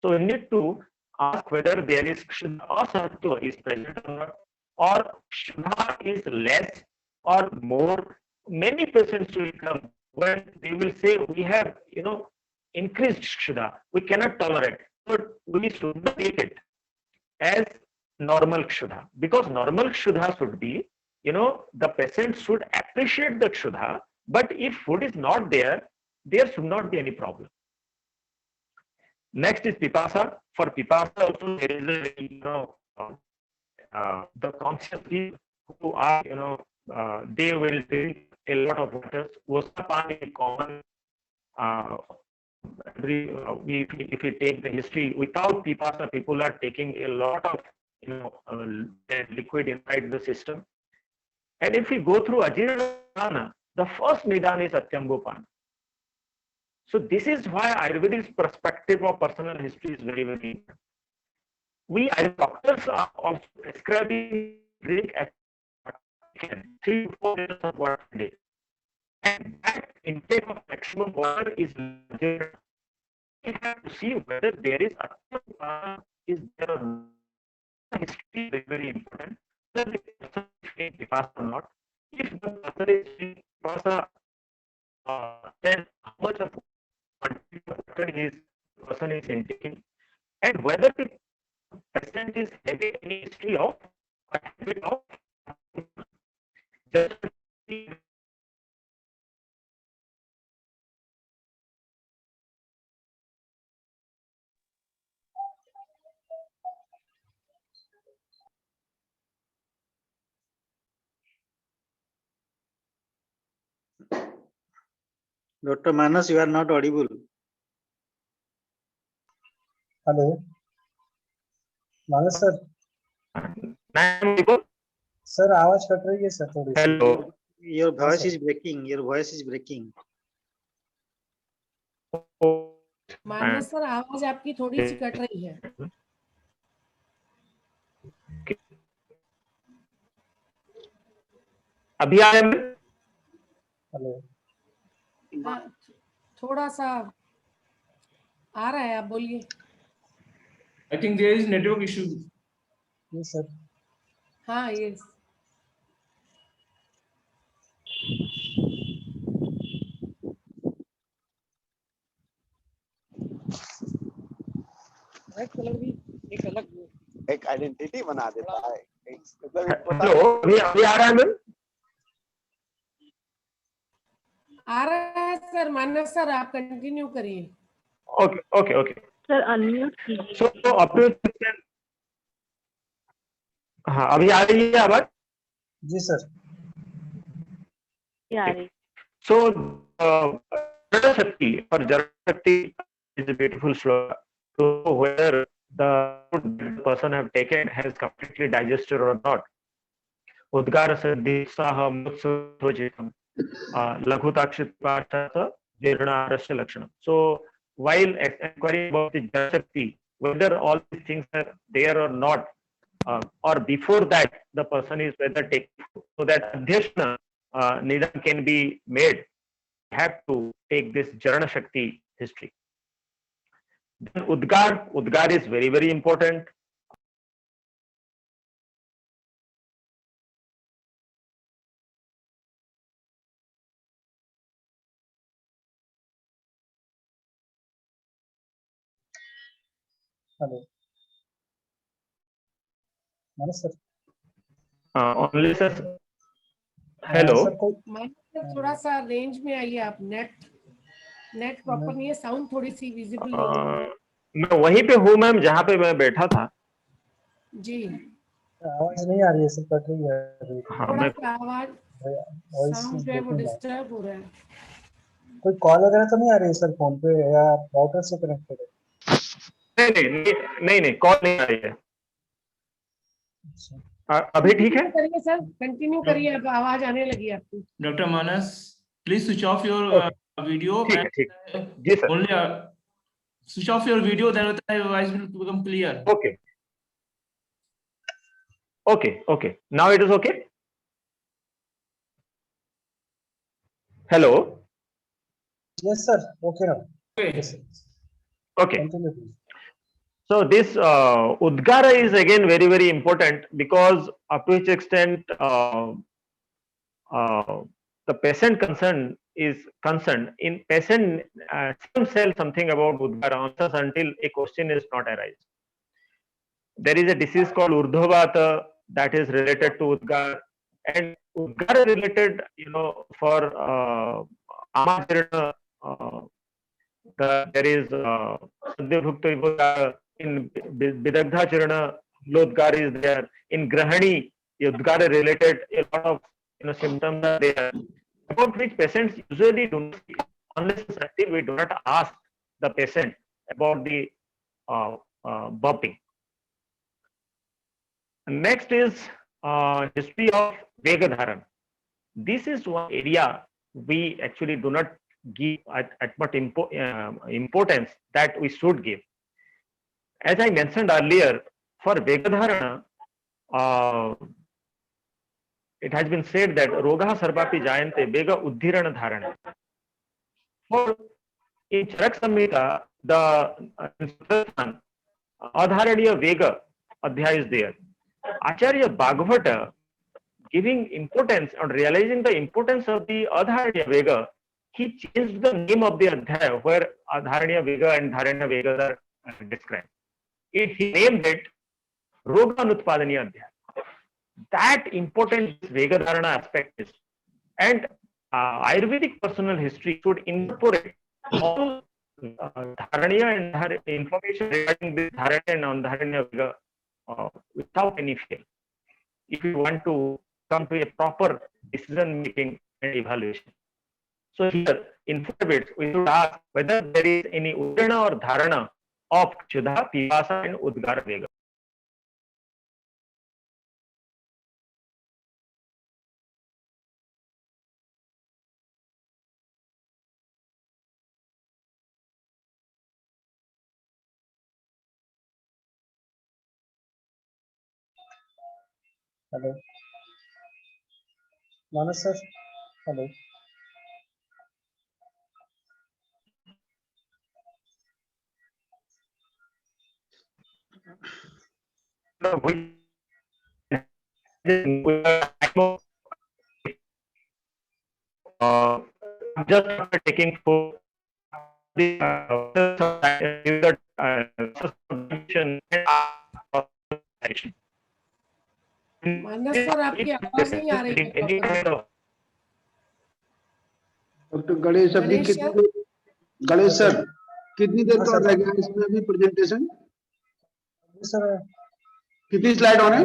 So we need to ask whether there is Kshuddha or Sattva is present or not, or Kshuddha is less or more. Many patients will come when they will say we have increased Kshuddha, we cannot tolerate, but we should not take it as normal Kshuddha, because normal Kshuddha should be the patient should appreciate the Kshuddha, but if food is not there, there should not be any problem. Next is Pipasa. For Pipasa also there is the conscious people who are, they will drink a lot of water. Vosapan is common. If we take the history, without Pipasa, people are taking a lot of, liquid inside the system. And if we go through Ajirana, the first Nidan is Atyambopana. So this is why Ayurvedic's perspective of personal history is very, very important. We as doctors are also prescribing drink at 3 to 4 liters of water a day. And that intake of maximum water is limited. We have to see whether there is Atyambopana is there or not. History is very, very important. Whether the person is taking Pipasa or not. If the person is taking Pipasa, then how much of water his person is intaking, and whether the patient is having any history of a habit of just Dr. Manas, you are not audible. Hello Manas sir sir आवाज cut रही है sir थोड़ी सी। Hello. Your voice is breaking. Your voice is breaking. Manas sir आवाज आपकी थोड़ी सी cut रही है। अभी आया हेलो हाँ, थोड़ा सा आ रहा है, आप बोलिए। I think there is network issue. ये सर हाँ ये व्हाइट कलर भी एक अलग एक आइडेंटिटी बना देता है। हेलो, अभी आ रहा है मैम? आ रहा है सर। मानस सर आप कंटिन्यू करिए। ओके सर अनम्यूट कीजिए। सो अप टू हाँ, अभी आ रही है आवाज? जी सर आ रही। So, Jara Shakti or Jara Shakti is a beautiful sloka. So whether the food the person have taken has completely digested or not. Udgara Siddhi Saha Mutsujitam Laghutakshit Pashata Jirna Arasya Lakshanam. So while inquiring about the Jara Shakti, whether all these things are there or not, or before that the person is whether taking, so that Adhyashna Nidan can be made, have to take this Jarana Shakti history. Then Udgar is very, very important. Hello Manas sir Only sir. Hello. Sir कोई मानस sir थोड़ा सा range में आइए आप। Net proper नहीं है, sound थोड़ी सी visible नहीं है। मैं वहीं पे हूँ मैम जहाँ पे मैं बैठा था। जी आवाज नहीं आ रही है सर, कट रही है अभी। हाँ, थोड़ा मैं सा आवाज साउंड जो है वो डिस्टर्ब हो रहा है। कोई कॉल वगैरह तो नहीं आ रही है सर फोन पे या राउटर से कनेक्टेड है? नहीं कॉल नहीं आ रही है। अभी ठीक है? करिए सर, कंटिन्यू करिए, अब आवाज आने लगी आपकी। Dr. Manas, please switch off your video. ठीक है जी sir. Only switch off your video, then the voice will become clear. Okay. Now it is okay. Hello. Yes sir, okay now. Okay. Okay. Continue please. So this Udgara is again very, very important, because up to which extent the patient is concerned in patient tell something about Udgara answers until a question is not arise. There is a disease called Urdhvata that is related to Udgar. And Udgara related, for Amachirana, there is Sadhyabhukta Vibhodara. In Bidagdha Charana, Lodgar is there. In Grahani, Udgara related, a lot of symptoms are there, about which patients usually do not speak unless until we do not ask the patient about the burping. Next is history of Vegadharan. This is one area we actually do not give at much importance that we should give. As I mentioned earlier, for Vegadharana, it has been said that Rogaha Sarvapi Jayante Vega Uddhirana Dharana. For in Charak Samhita, the Adharaniya Vega Adhyaya is there. Acharya Bhagavata, giving importance on realizing the importance of the Adharaniya Vega, he changed the name of the Adhyaya where Adharaniya Vega and Dharaniya Vega are described. He named it Roganutpadaniya Adhyaya. That important Vegadharana aspect is. And Ayurvedic personal history should incorporate all Dharaniya and information regarding this Dharaniya and non-Dharaniya Vega without any fail, if you want to come to a proper decision making and evaluation. So here in 4 bits, we should ask whether there is any Udana or Dharana of Kshuddha, Pivasa and Udgara Vega. Hello. Manas sir. Hello. Just after taking food, the Manas sir आपकी आवाज नहीं आ रही है। Doctor Ganesh अभी Ganesh sir? Ganesh sir कितनी देर हाँ, का sir. रह गया इसमें अभी प्रेजेंटेशन? सर कितनी स्लाइड ऑन है?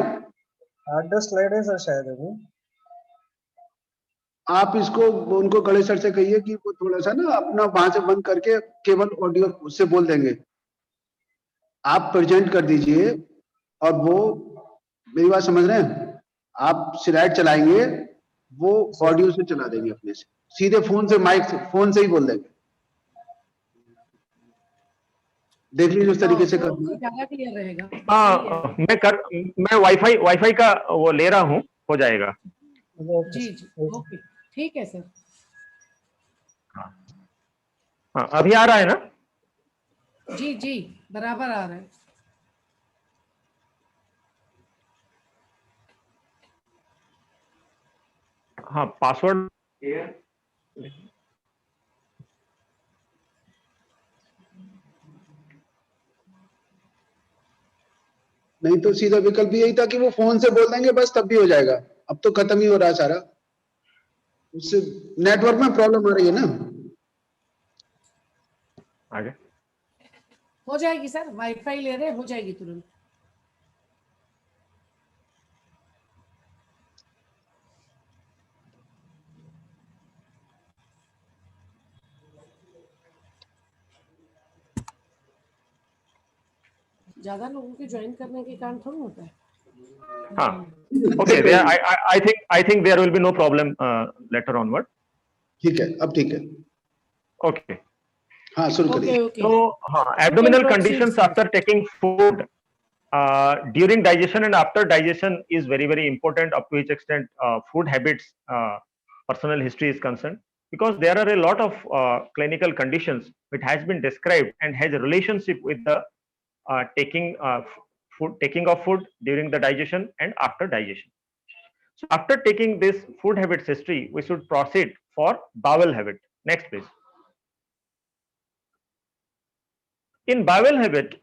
8-10 स्लाइड है सर शायद अभी। आप इसको उनको गणेश सर से कहिए कि वो थोड़ा सा ना अपना वहां से बंद करके केवल ऑडियो से बोल देंगे। आप प्रेजेंट कर दीजिए और वो मेरी बात समझ रहे हैं? आप स्लाइड चलाएंगे, वो ऑडियो से चला देंगे अपने से, सीधे फोन से माइक से फोन से ही बोल देंगे। देख लीजिए उस तरीके से कर ज्यादा क्लियर रहेगा। मैं वाईफाई का वो ले रहा हूँ, हो जाएगा। जी जी ओके ठीक है सर। हाँ अभी आ रहा है ना? जी जी बराबर आ रहा है। हाँ पासवर्ड नहीं तो सीधा विकल्प यही था कि वो फोन से बोल देंगे बस, तब भी हो जाएगा। अब तो खत्म ही हो रहा है सारा, उससे नेटवर्क में प्रॉब्लम आ रही है ना। आगे हो जाएगी सर, वाईफाई ले रहे हो जाएगी तुरंत। ज्यादा लोगों के ज्वाइन करने के कारण थोड़ा होता है। हाँ okay, there I think there will be no problem later onward. ठीक है, अब ठीक है। Okay. हाँ शुरू करिए। Okay. So abdominal conditions after taking food during digestion and after digestion is very important, up to which extent food habits personal history is concerned, because there are a lot of clinical conditions which has been described and has a relationship with the taking of food during the digestion and after digestion. So after taking this food habits history, we should proceed for bowel habit. Next please. In bowel habit,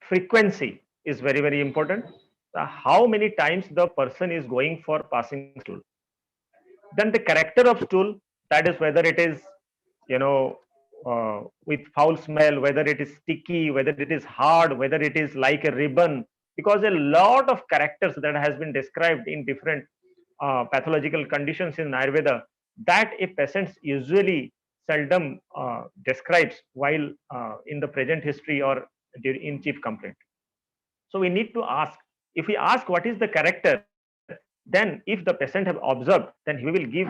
frequency is very important. how many times the person is going for passing stool. Then the character of stool, that is whether it is, with foul smell, whether it is sticky, whether it is hard, whether it is like a ribbon, because a lot of characters that has been described in different pathological conditions in Ayurveda that a patient usually seldom describes while in the present history or in chief complaint. So we need to ask, if we ask what is the character, then if the patient have observed, then he will give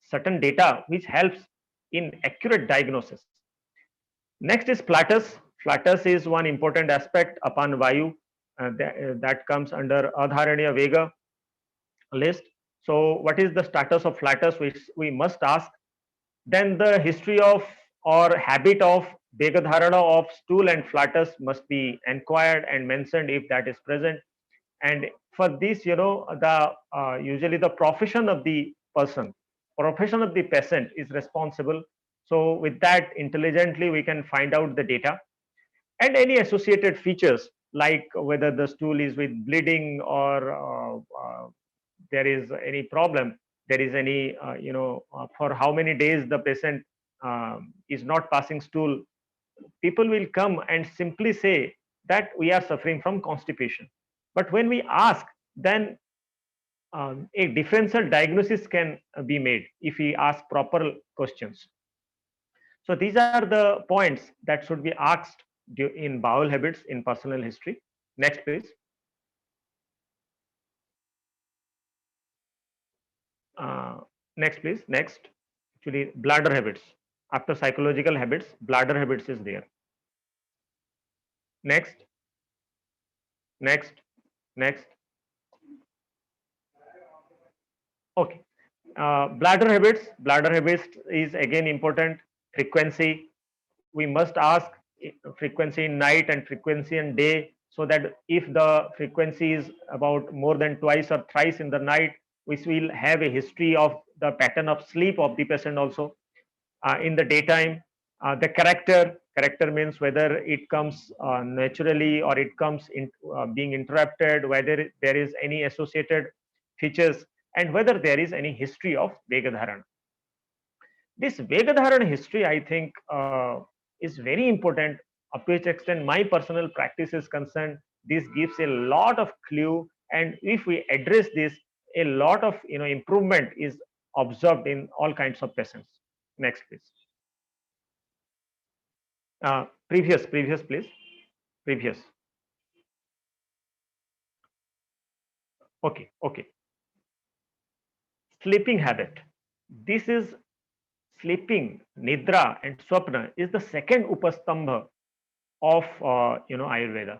certain data which helps in accurate diagnosis. Next is flatus. Flatus is one important aspect upon Vayu that comes under Adharanya Vega list. So what is the status of flatus, which we must ask. Then the history of or habit of Vegadharana of stool and flatus must be inquired and mentioned if that is present. And for this, the usually the profession of the patient is responsible. So with that, intelligently we can find out the data and any associated features like whether the stool is with bleeding or there is any problem, there is any for how many days the patient is not passing stool. People will come and simply say that we are suffering from constipation. But when we ask, then a differential diagnosis can be made if we ask proper questions. So these are the points that should be asked in bowel habits in personal history. Next, please. Next, please. Next, actually, bladder habits. After psychological habits, bladder habits is there. Next, next, next. Okay. Bladder habits is again important. Frequency, we must ask frequency in night and frequency in day, so that if the frequency is about more than twice or thrice in the night, we will have a history of the pattern of sleep of the patient also. In the daytime, the character means whether it comes naturally or it comes in being interrupted, whether there is any associated features, and whether there is any history of Vegadharana. This Vegadharana history, I think, is very important. Up to which extent my personal practice is concerned, this gives a lot of clue, and if we address this, a lot of improvement is observed in all kinds of patients. Next, please. Previous, please. Previous. Okay. Sleeping habit. This is sleeping, nidra and swapna is the second upastambha of Ayurveda,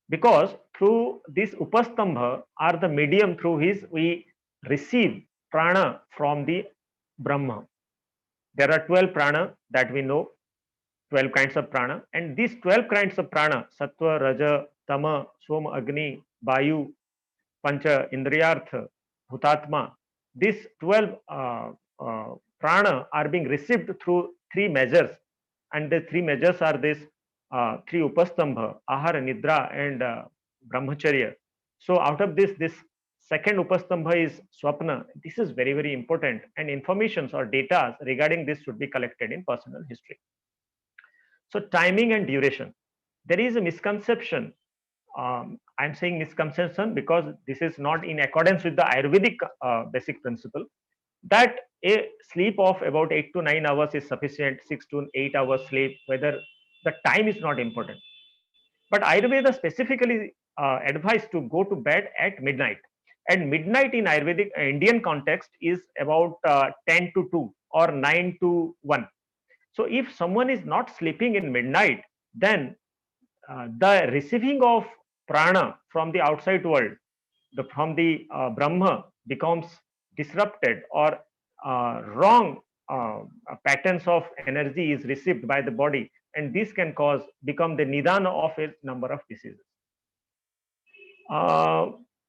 because through this upastambha are the medium through which we receive prana from the Brahma. There are 12 prana that we know, 12 kinds of prana, and these 12 kinds of prana, sattva, raja, tama, soma, agni, vayu, pancha, indriyartha, hutatma, these 12 prana are being received through three measures, and the three measures are this three upastambha, ahara, nidra and brahmacharya. So out of this second upastambha is swapna. This is very, very important, and informations or data regarding this should be collected in personal history. So timing and duration. There is a misconception. I'm saying misconception because this is not in accordance with the Ayurvedic basic principle, that a sleep of about 8 to 9 hours is sufficient, 6 to 8 hours sleep, whether the time is not important. But Ayurveda specifically advised to go to bed at midnight. And midnight in Ayurvedic Indian context is about 10 to 2 or 9 to 1. So if someone is not sleeping in midnight, then the receiving of prana from the outside world, from the Brahma, becomes disrupted, or wrong patterns of energy is received by the body, and this can become the nidana of a number of diseases.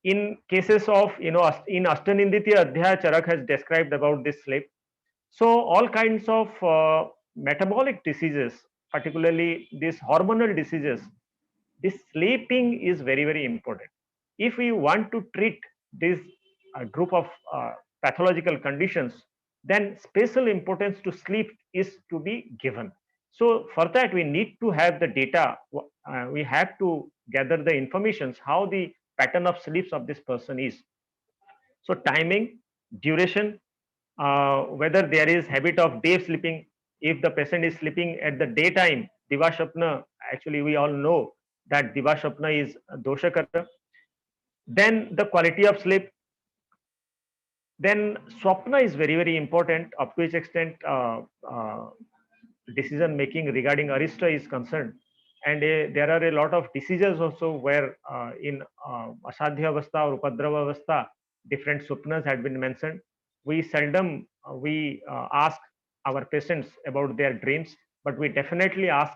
In cases of, in Ashtaninditya Adhyaya, Charak has described about this sleep. So all kinds of metabolic diseases, particularly these hormonal diseases, this sleeping is very, very important. if we want to treat this group of pathological conditions, then special importance to sleep is to be given. So for that, we need to have the data. We have to gather the informations how the pattern of sleeps of this person is. So timing, duration, whether there is habit of day sleeping. If the patient is sleeping at the daytime, Divashapna, actually we all know that Divashapna is doshakara. Then the quality of sleep. Then Swapna is very, very important, up to which extent decision making regarding Arista is concerned. And there are a lot of diseases also where in Asadhya Avastha or Upadrava Avastha, different Swapnas had been mentioned. We seldom ask our patients about their dreams, but we definitely ask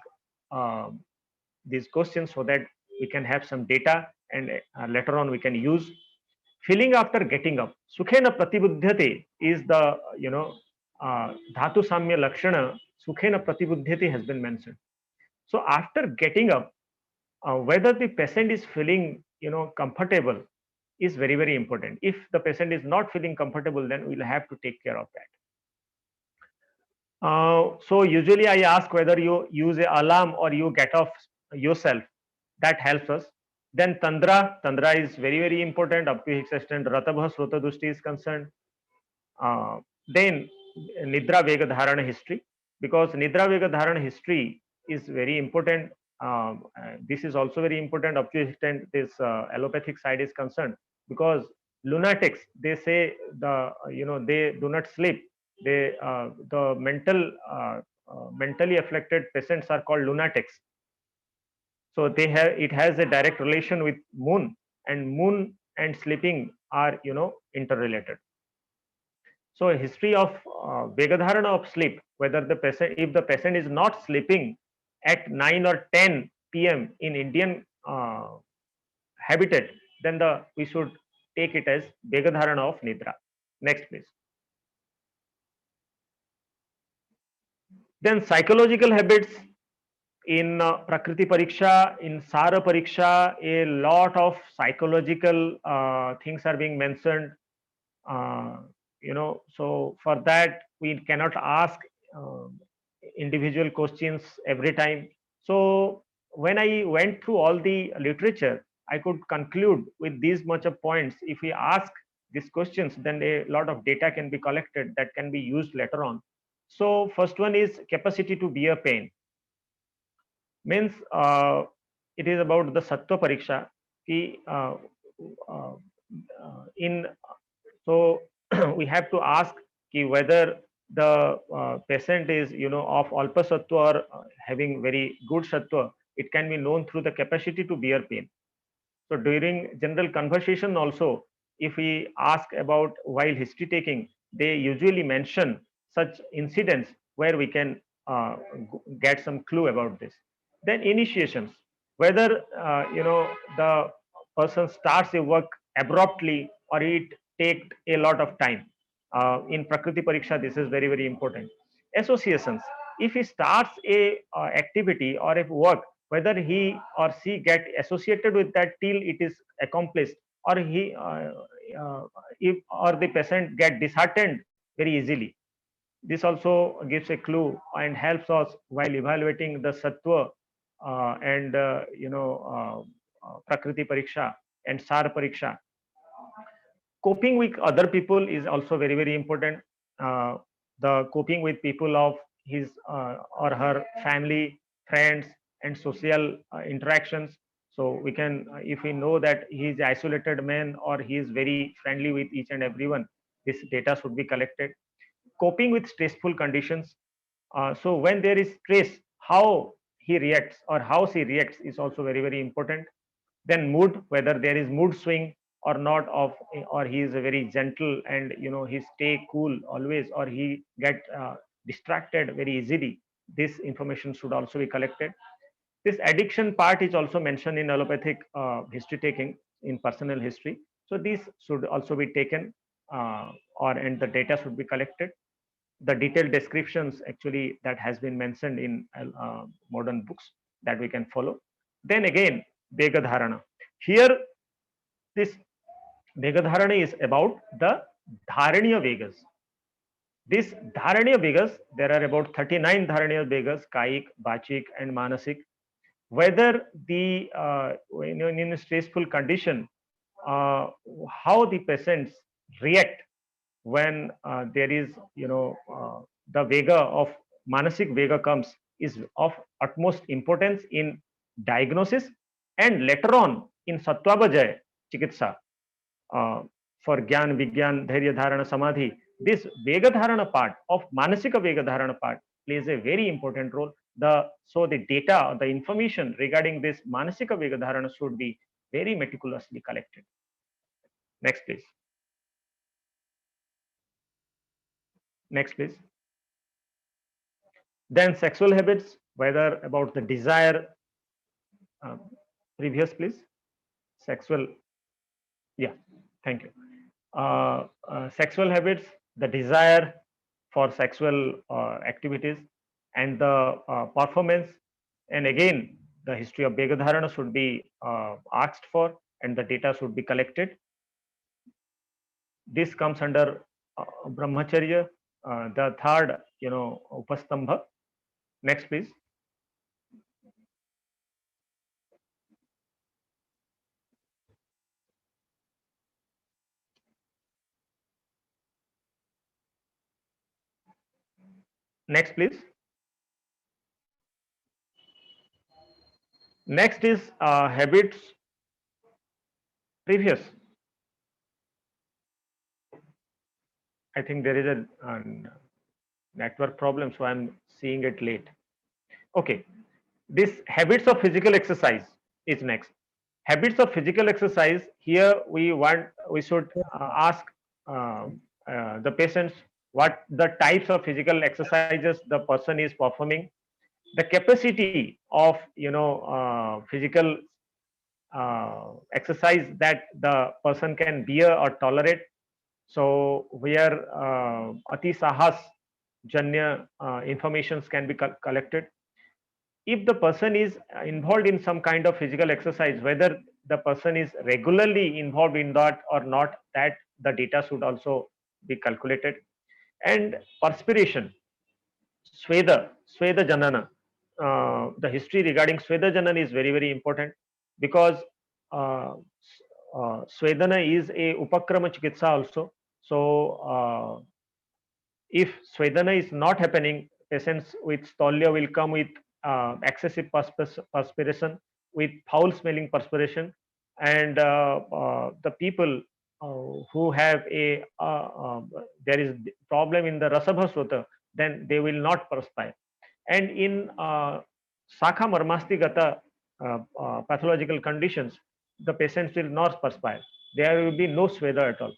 these questions so that we can have some data and later on we can use. Feeling after getting up, sukhena pratibuddhyate is the dhatu samya lakshana. Sukhena pratibuddhyate has been mentioned. So after getting up, whether the patient is feeling comfortable is very, very important. If the patient is not feeling comfortable, then we'll have to take care of that. So usually I ask whether you use an alarm or you get off yourself. That helps us. Then Tandra is very, very important up to its extent Ratabha Srota Dushti is concerned. Then Nidra Vega Dharana history, because Nidra Vega Dharana history is very important. This is also very important up to its extent this allopathic side is concerned, because lunatics, they say they do not sleep. They the mentally afflicted patients are called lunatics. So it has a direct relation with moon, and moon and sleeping are interrelated. So a history of Vegadharana of sleep, whether if the patient is not sleeping at 9 or 10 p.m. in Indian habitat, then we should take it as Vegadharana of Nidra. Next, please. Then psychological habits. In Prakriti Pariksha, in Sara Pariksha, a lot of psychological things are being mentioned. So for that, we cannot ask individual questions every time. So when I went through all the literature, I could conclude with these much of points. If we ask these questions, then a lot of data can be collected that can be used later on. So first one is capacity to bear pain. Means it is about the Sattva Pariksha. So we have to ask whether the patient is of Alpa Sattva or having very good Sattva. It can be known through the capacity to bear pain. So during general conversation also, if we ask about while history taking, they usually mention such incidents where we can get some clue about this. Then initiations, whether the person starts a work abruptly or it takes a lot of time. In Prakriti Pariksha, this is very, very important. Associations, if he starts a activity or a work, whether he or she get associated with that till it is accomplished, or if the patient get disheartened very easily. This also gives a clue and helps us while evaluating the Sattva and Prakriti Pariksha and Sar Pariksha. Coping with other people is also very, very important. The coping with people of his or her family, friends, and social interactions. So we can, if we know that he is an isolated man or he is very friendly with each and everyone, this data should be collected. Coping with stressful conditions. So when there is stress, how he reacts or how she reacts is also very, very important. Then mood, whether there is mood swing or not, or he is a very gentle and he stay cool always, or he get distracted very easily. This information should also be collected. This addiction part is also mentioned in allopathic history taking in personal history. So these should also be taken and the data should be collected. The detailed descriptions actually that has been mentioned in modern books that we can follow. Then again, Vegadharana. Here This Vegadharana is about the Dharaniya Vegas. This Dharaniya Vegas, there are about 39 Dharaniya Vegas, Kaik, Bachik, and Manasik. Whether the in a stressful condition, how the patients react when there is the Vega of Manasik Vega comes is of utmost importance in diagnosis and later on in Sattvabhajaya Chikitsa. For Gyan, Vigyan, Dharya Dharana, Samadhi, this Vega Dharana part of Manasika Vega Dharana part plays a very important role. So the data, the information regarding this Manasika Vega Dharana should be very meticulously collected. Next, please. Next, please. Then sexual habits, whether about the desire. Previous, please. Sexual. Yeah, thank you. Sexual habits, the desire for sexual activities, and the performance. And again, the history of Vegadharana should be asked for, and the data should be collected. This comes under Brahmacharya, the third, Upastambha. Next, please. Next, please. Next is habits. Previous. I think there is a network problem, so I'm seeing it late. Okay, this habits of physical exercise is next. Habits of physical exercise. Here we should ask the patients what the types of physical exercises the person is performing, the capacity of physical exercise that the person can bear or tolerate. So where Ati Sahas Janya informations can be collected. If the person is involved in some kind of physical exercise, whether the person is regularly involved in that or not, that the data should also be calculated. And perspiration, Sweda Janana. The history regarding Sweda Janana is very, very important because Swedana is a Upakrama Chikitsa also. So if Swedana is not happening, patients with stolya will come with excessive perspiration, with foul smelling perspiration, and the people who have a there is problem in the Rasabhasvata, then they will not perspire. And in Sakha Marmastigata pathological conditions, the patients will not perspire. There will be no sweda at all.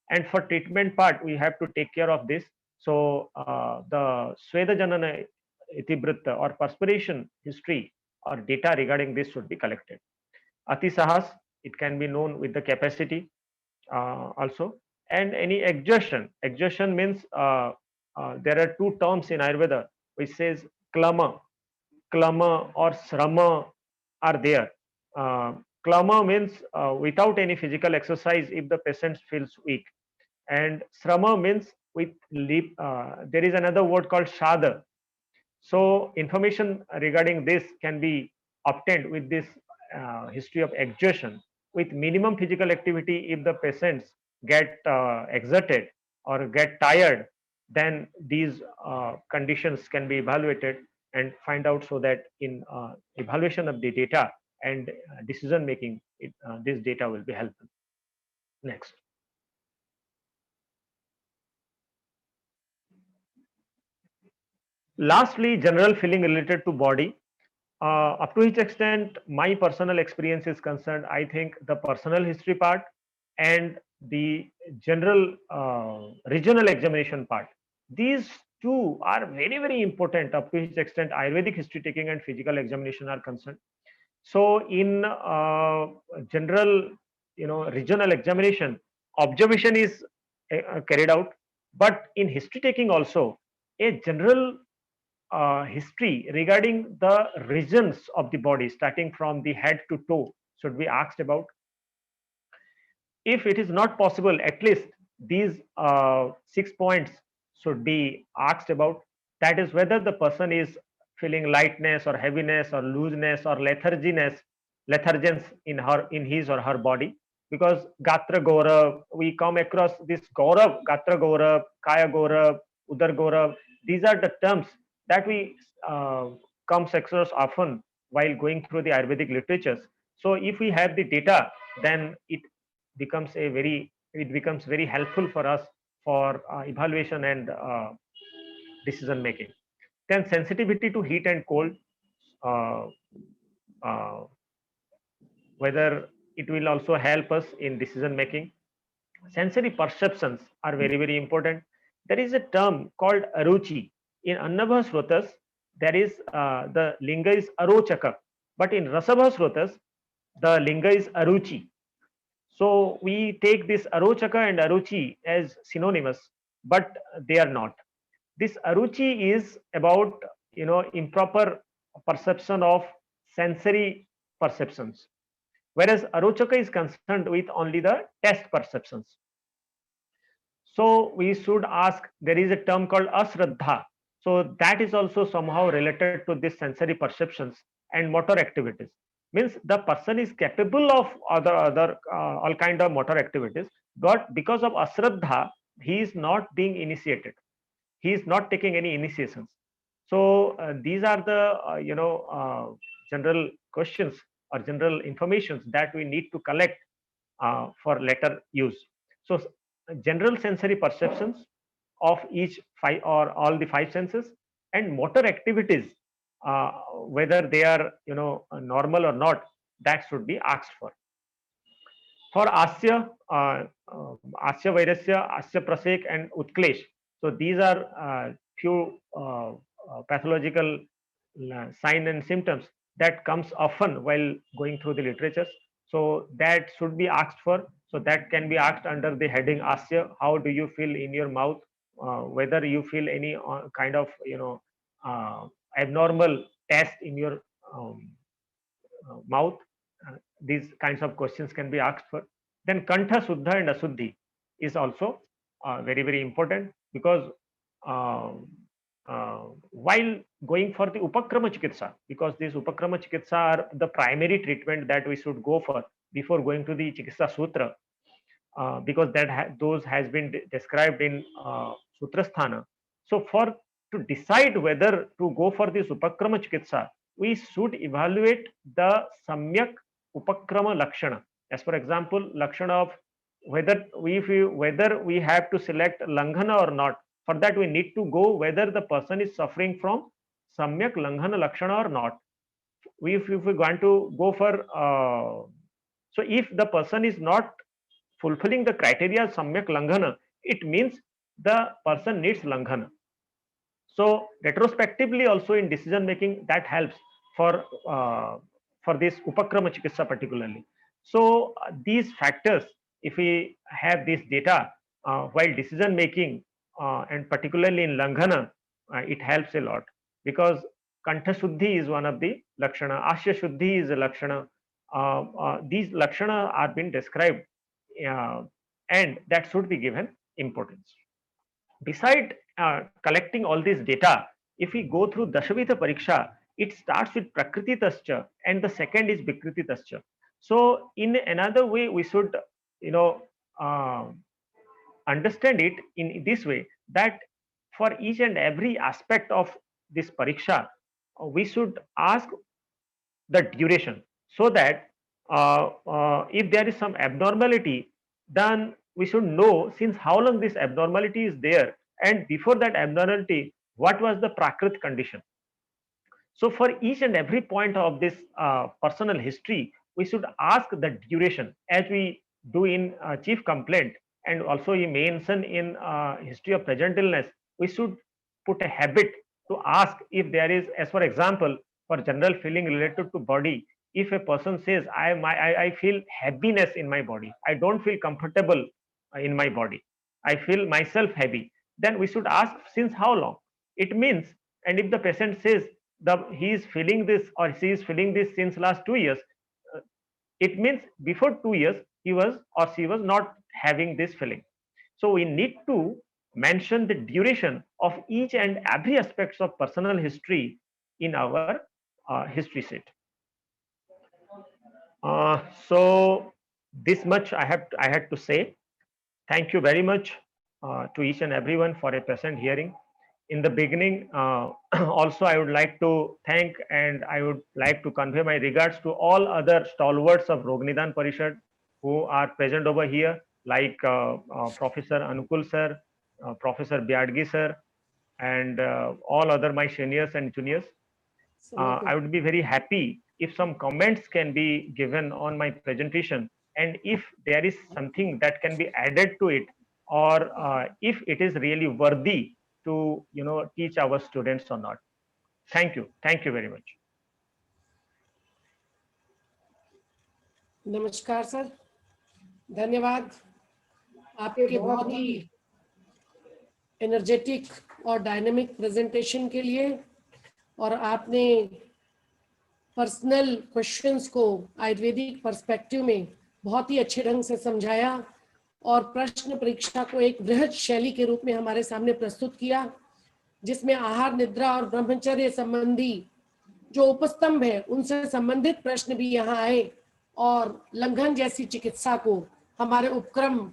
And for treatment part, we have to take care of this. So the Sweda Janana Itibritta or perspiration history or data regarding this should be collected. Ati Sahas, it can be known with the capacity also. And any exertion. Exertion means there are two terms in Ayurveda which says klama or srama are there. Klama means without any physical exercise if the patient feels weak. And srama means with there is another word called shada. So information regarding this can be obtained with this history of exertion. With minimum physical activity, if the patients get exerted or get tired, then these conditions can be evaluated and find out, so that in evaluation of the data and decision making, this data will be helpful. Next. Lastly, general feeling related to body. Up to which extent my personal experience is concerned, I think the personal history part and the general regional examination part, these two are very, very important up to which extent Ayurvedic history taking and physical examination are concerned. So in general, regional examination, observation is carried out, but in history taking also, a general history regarding the regions of the body starting from the head to toe should be asked about. if it is not possible, at least these 6 points should be asked about. That is whether the person is feeling lightness or heaviness or looseness or letharginess in his or her body. Because Gatra Gaurav, we come across this Gaurav, Gatra Gaurav, Kaya Gaurav, Udar Gaurav. These are the terms that we comes across often while going through the Ayurvedic literatures. So if we have the data, then it becomes very helpful for us for evaluation and decision making. Then sensitivity to heat and cold, uh, uh, whether it will also help us in decision making. Sensory perceptions are very important. There is a term called aruchi. In Annabha Srotas, there is the linga is arochaka, but in Rasabha Srotas, the linga is aruchi. So we take this arochaka and aruchi as synonymous, but they are not. This aruchi is about improper perception of sensory perceptions, whereas arochaka is concerned with only the taste perceptions. So we should ask, there is a term called asraddha. So that is also somehow related to this sensory perceptions and motor activities. Means the person is capable of other all kind of motor activities, but because of asraddha, he is not being initiated. He is not taking any initiations. So these are the general questions or general informations that we need to collect for later use. So general sensory perceptions of each five or all the five senses, and motor activities, whether they are normal or not, that should be asked for. For Asya, Asya Vairasya, Asya Prasek and Utklesh. So these are few pathological sign and symptoms that comes often while going through the literatures. So that should be asked for. So that can be asked under the heading Asya. How do you feel in your mouth? Whether you feel any kind of abnormal taste in your mouth. These kinds of questions can be asked for. Then Kantha Suddha and Asuddhi is also very important, because while going for the Upakrama Chikitsa, because these Upakrama Chikitsa are the primary treatment that we should go for before going to the Chikitsa Sutra, because those has been described in Sutrasthana. So to decide whether to go for this Upakrama Chikitsa, we should evaluate the Samyak Upakrama Lakshana. As for example, Lakshana of whether we have to select Langhana or not. For that, we need to go whether the person is suffering from Samyak Langhana Lakshana or not. If we want to go for, so if the person is not fulfilling the criteria Samyak Langhana, it means the person needs Langhana. So retrospectively also in decision making, that helps for this Upakrama Chikitsa particularly. So these factors, if we have this data while decision making, and particularly in Langhana, it helps a lot, because Kantha Shuddhi is one of the Lakshana, Asya Shuddhi is a Lakshana. These Lakshana are being described, and that should be given importance. Beside collecting all this data, if we go through Dashavidha Pariksha, it starts with Prakriti Tascha and the second is Vikriti Tascha. So in another way, we should understand it in this way, that for each and every aspect of this Pariksha, we should ask the duration, so that if there is some abnormality, then we should know since how long this abnormality is there, and before that abnormality, what was the Prakrit condition. So for each and every point of this personal history, we should ask the duration, as we do in chief complaint, and also you mention in history of present illness. We should put a habit to ask if there is, as for example, for general feeling related to body, if a person says I feel heaviness in my body, I don't feel comfortable in my body, I feel myself heavy, then we should ask since how long it means. And if the patient says he is feeling this or she is feeling this since last 2 years, it means before 2 years he was or she was not having this feeling. So we need to mention the duration of each and every aspects of personal history in our history sheet. So this much I had to say. Thank you very much to each and everyone for a present hearing. In the beginning, also I would like to thank and I would like to convey my regards to all other stalwarts of Rog Nidan Parishad who are present over here, like Professor Anukul sir, Professor Byadgi sir, and all other my seniors and juniors. I would be very happy if some comments can be given on my presentation, and if there is something that can be added to it, or if it is really worthy to teach our students or not. Thank you very much. नमस्कार sir, धन्यवाद आपके बहुत ही energetic और dynamic presentation के लिए। और आपने personal questions को आयुर्वेदिक पर्सपेक्टिव में बहुत ही अच्छे ढंग से समझाया और प्रश्न परीक्षा को एक बृहद शैली के रूप में हमारे सामने प्रस्तुत किया, जिसमें आहार, निद्रा और ब्रह्मचर्य संबंधी जो उपस्तंभ है उनसे संबंधित प्रश्न भी यहाँ आए, और लंघन जैसी चिकित्सा को हमारे उपक्रम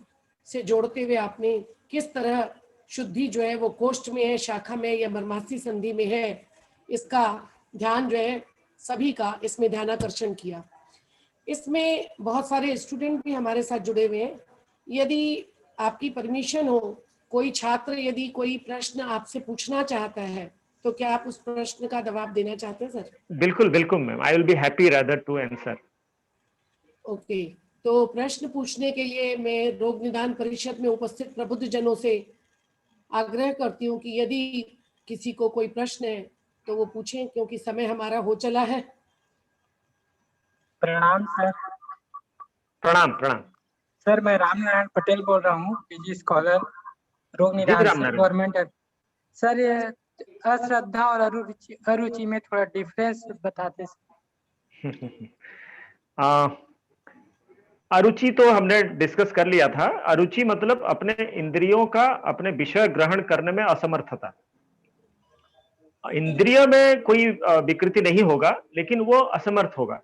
से जोड़ते हुए आपने किस तरह शुद्धि जो है वो कोष्ठ में है, शाखा में या मर्मासी संधि में है, इसका ध्यान जो है सभी का इसमें ध्यानाकर्षण किया। इसमें बहुत सारे स्टूडेंट भी हमारे साथ जुड़े हुए हैं। यदि आपकी परमिशन हो, कोई छात्र यदि कोई प्रश्न आपसे पूछना चाहता है तो क्या आप उस प्रश्न का जवाब देना चाहते हैं सर? बिल्कुल बिल्कुल ma'am, I will be happy rather to answer. Okay, तो प्रश्न पूछने के लिए मैं रोग निदान परिषद में उपस्थित प्रबुद्ध जनों से आग्रह करती हूँ कि यदि किसी को कोई प्रश्न है तो वो पूछें, क्योंकि समय हमारा हो चला है। प्रणाम सर। प्रणाम प्रणाम सर, मैं रामनारायण पटेल बोल रहा हूँ, पीजी स्कॉलर, रोग निदान गवर्नमेंट। सर, ये अश्रद्धा और अरुचि में थोड़ा डिफरेंस बताते सर। अरुचि तो हमने डिस्कस कर लिया था। अरुचि मतलब अपने इंद्रियों का अपने विषय ग्रहण करने में असमर्थता। इंद्रिय में कोई विकृति नहीं होगा, लेकिन वो असमर्थ होगा।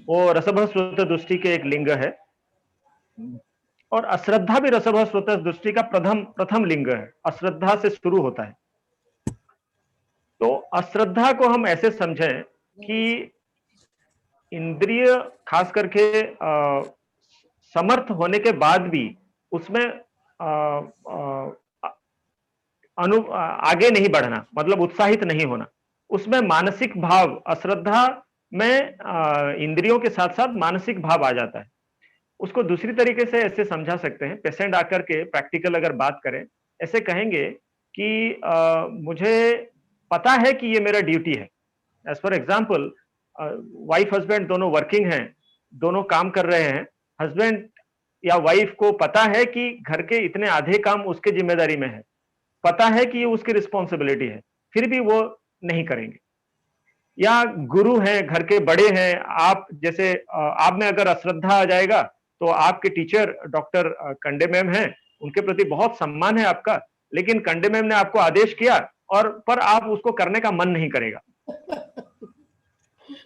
वो रसभः स्वतः दृष्टि के एक लिंग है, और अश्रद्धा भी रसभः स्वतः दृष्टि का प्रथम लिंग है। अश्रद्धा से शुरू होता है। तो अश्रद्धा को हम ऐसे समझें कि इंद्रिय खास करके समर्थ होने के बाद भी उसमें आगे नहीं बढ़ना, मतलब उत्साहित नहीं होना, उसमें मानसिक भाव, अश्रद्धा में इंद्रियों के साथ साथ मानसिक भाव आ जाता है। उसको दूसरी तरीके से ऐसे समझा सकते हैं, पेशेंट आकर के प्रैक्टिकल अगर बात करें, ऐसे कहेंगे कि मुझे पता है कि ये मेरा ड्यूटी है। As for example, wife husband दोनों वर्किंग हैं, दोनों काम कर रहे हैं। हस्बैंड या वाइफ को पता है कि घर के इतने आधे काम उसके जिम्मेदारी में है, पता है कि ये उसकी रिस्पॉन्सिबिलिटी है, फिर भी वो नहीं करेंगे। या गुरु हैं, घर के बड़े हैं, आप जैसे आप में अगर अश्रद्धा आ जाएगा तो आपके टीचर डॉक्टर कंडे मैम हैं, उनके प्रति बहुत सम्मान है आपका, लेकिन कंडे मैम ने आपको आदेश किया और पर आप उसको करने का मन नहीं करेगा।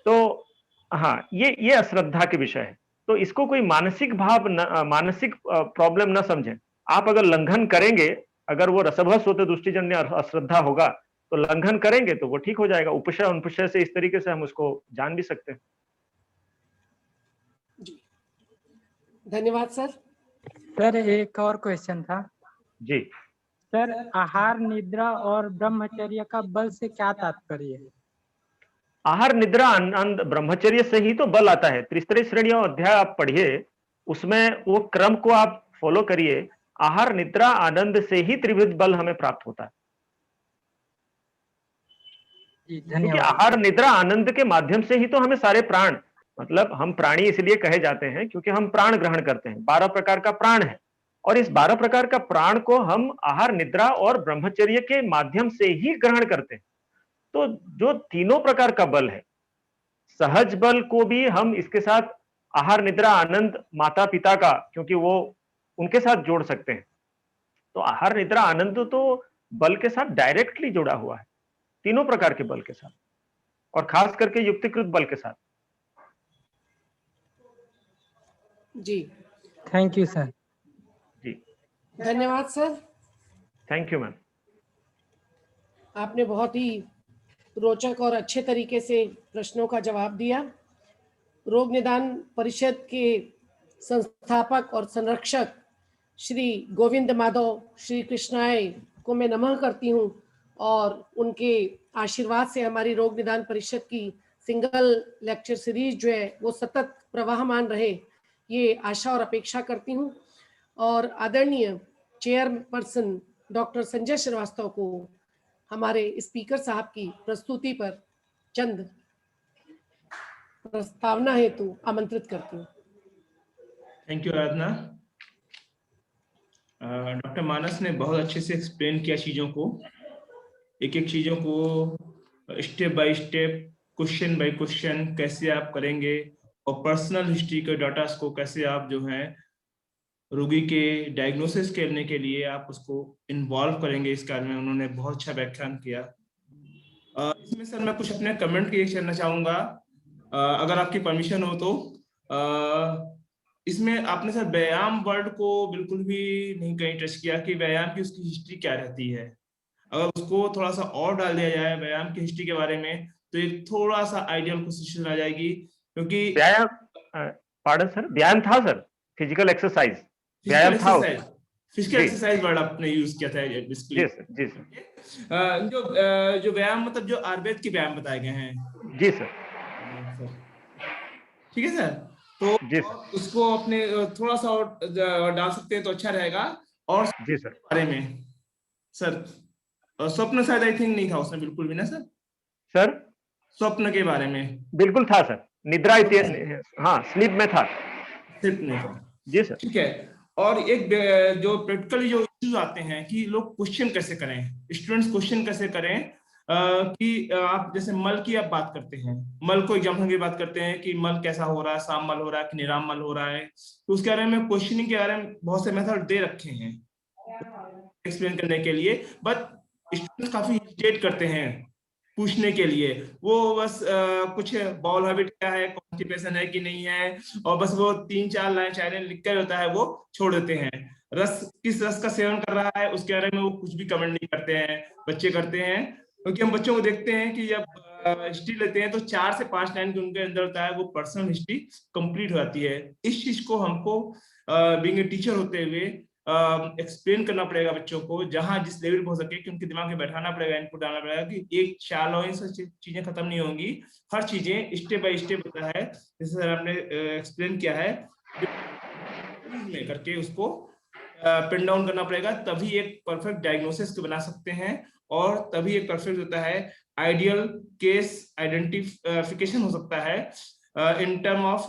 तो हाँ, ये अश्रद्धा के विषय है। तो इसको कोई मानसिक भाव मानसिक प्रॉब्लम न समझें। आप अगर लंघन करेंगे, अगर वो रसभः स्वतः दृष्टिजन्य अश्रद्धा होगा तो लंघन करेंगे तो वो ठीक हो जाएगा। उपशय अनुपशय से इस तरीके से हम उसको जान भी सकते हैं। जी, धन्यवाद सर। सर, एक और क्वेश्चन था जी। सर, आहार, निद्रा और ब्रह्मचर्य का बल से क्या तात्पर्य है? आहार, निद्रा, आनंद, ब्रह्मचर्य से ही तो बल आता है। त्रिस्तरीय श्रेणियों अध्याय आप पढ़िए, उसमें वो क्रम को आप फॉलो करिए। आहार, निद्रा, आनंद से ही त्रिविध बल हमें प्राप्त होता है। क्योंकि आहार, निद्रा, आनंद के माध्यम से ही तो हमें सारे प्राण, मतलब हम प्राणी इसलिए कहे जाते हैं क्योंकि हम प्राण ग्रहण करते हैं। 12 प्रकार का प्राण है, और इस 12 प्रकार का प्राण को हम आहार, निद्रा और ब्रह्मचर्य के माध्यम से ही ग्रहण करते हैं। तो जो तीनों प्रकार का बल है, सहज बल को भी हम इसके साथ आहार निद्रा आनंद माता पिता का, क्योंकि वो उनके साथ जोड़ सकते हैं। तो आहार निद्रा आनंद तो बल के साथ डायरेक्टली जुड़ा हुआ है, तीनों प्रकार के बल के साथ, और खास करके युक्तिकृत बल के साथ। जी, थैंक यू सर। जी, धन्यवाद सर। Thank you ma'am. आपने बहुत ही रोचक और अच्छे तरीके से प्रश्नों का जवाब दिया। रोग निदान परिषद के संस्थापक और संरक्षक श्री गोविंद माधव श्री कृष्णाय को मैं नमन करती हूँ, और उनके आशीर्वाद से हमारी रोग निदान परिषद की सिंगल लेक्चर सीरीज जो है वो सतत प्रवाहमान रहे, ये आशा और अपेक्षा करती हूँ। और आदरणीय चेयरपर्सन डॉक्टर संजय श्रीवास्तव को हमारे स्पीकर साहब की प्रस्तुति पर चंद प्रस्तावना हेतु आमंत्रित करती हूँ। Thank you Aradhana. डॉक्टर मानस ने बहुत अच्छे से एक्सप्लेन किया चीजों को, एक एक चीजों को step by step, question by question कैसे आप करेंगे, और पर्सनल हिस्ट्री के डाटा को कैसे आप जो है रोगी के डायग्नोसिस करने के लिए आप उसको इन्वॉल्व करेंगे, इस कार्य में उन्होंने बहुत अच्छा व्याख्यान किया। इसमें सर मैं कुछ अपने कमेंट के करना चाहूंगा, अगर आपकी परमिशन हो तो। इसमें आपने सर व्यायाम वर्ड को बिल्कुल भी नहीं कहीं टच किया कि व्यायाम की उसकी हिस्ट्री क्या रहती है। अगर उसको थोड़ा सा और डाल दिया जाए व्यायाम की हिस्ट्री के बारे में, तो एक थोड़ा सा आइडियल पोजीशन आ जाएगी, क्योंकि व्यायाम, पार्डन सर, व्यायाम था सर, फिजिकल एक्सरसाइज, व्यायाम था। फिजिकल एक्सरसाइज वर्ड आपने यूज किया था बेसिकली। जी सर, जी सर। जो व्यायाम मतलब जो आयुर्वेद के व्यायाम बताए गए हैं। जी सर, ठीक है सर, तो जी सर, उसको अपने थोड़ा सा और डाल सकते हैं तो अच्छा रहेगा। और जी सर, बारे में सर स्वप्न शायद आई थिंक नहीं था उसमें बिल्कुल भी ना सर। सर स्वप्न के बारे में बिल्कुल था सर, निद्रा हाँ स्लीप में था। सिर्फ नहीं था। जी सर। ठीक है। और एक जो प्रैक्टिकली जो इश्यूज आते हैं कि लोग क्वेश्चन कैसे करें, स्टूडेंट्स क्वेश्चन कैसे करें, कि आप जैसे मल की आप बात करते हैं, मल को एग्जाम्पल की बात करते हैं कि मल कैसा हो रहा है, साम मल हो रहा है कि निराम मल हो रहा है, तो उसके बारे में क्वेश्चनिंग के बारे में बहुत से मेथड दे रखे हैं एक्सप्लेन करने के लिए, बट स्टूडेंट्स काफी हेजिटेट करते हैं पूछने के लिए। वो बस कुछ बॉल हैबिट क्या है, कॉन्स्टिपेशन है कि नहीं है, और बस वो 3-4 लाइन शायरी लिख कर होता है वो छोड़ देते हैं। रस किस रस का सेवन कर रहा है उसके बारे में वो कुछ भी कमेंट नहीं करते हैं, बच्चे करते हैं। क्योंकि हम बच्चों को देखते हैं कि जब हिस्ट्री लेते हैं तो 4 से 5 लाइन के उनके अंदर होता है, वो पर्सनल हिस्ट्री कंप्लीट हो जाती है। इस चीज को हमको बीइंग ए टीचर होते हुए एक्सप्लेन करना पड़ेगा बच्चों को, जहां जिस लेवल पे हो सके, कि उनके दिमाग में बैठाना पड़ेगा, इनपुट डालना पड़ेगा कि एक शालो से चीजें खत्म नहीं होंगी, हर चीजें स्टेप बाय स्टेप होता है, जैसे सर आपने एक्सप्लेन किया है, में करके उसको पिन डाउन करना पड़ेगा, तभी एक परफेक्ट डायग्नोसिस को बना सकते हैं, और तभी एक परफेक्ट होता है आइडियल केस आइडेंटिफिकेशन हो सकता है इन टर्म ऑफ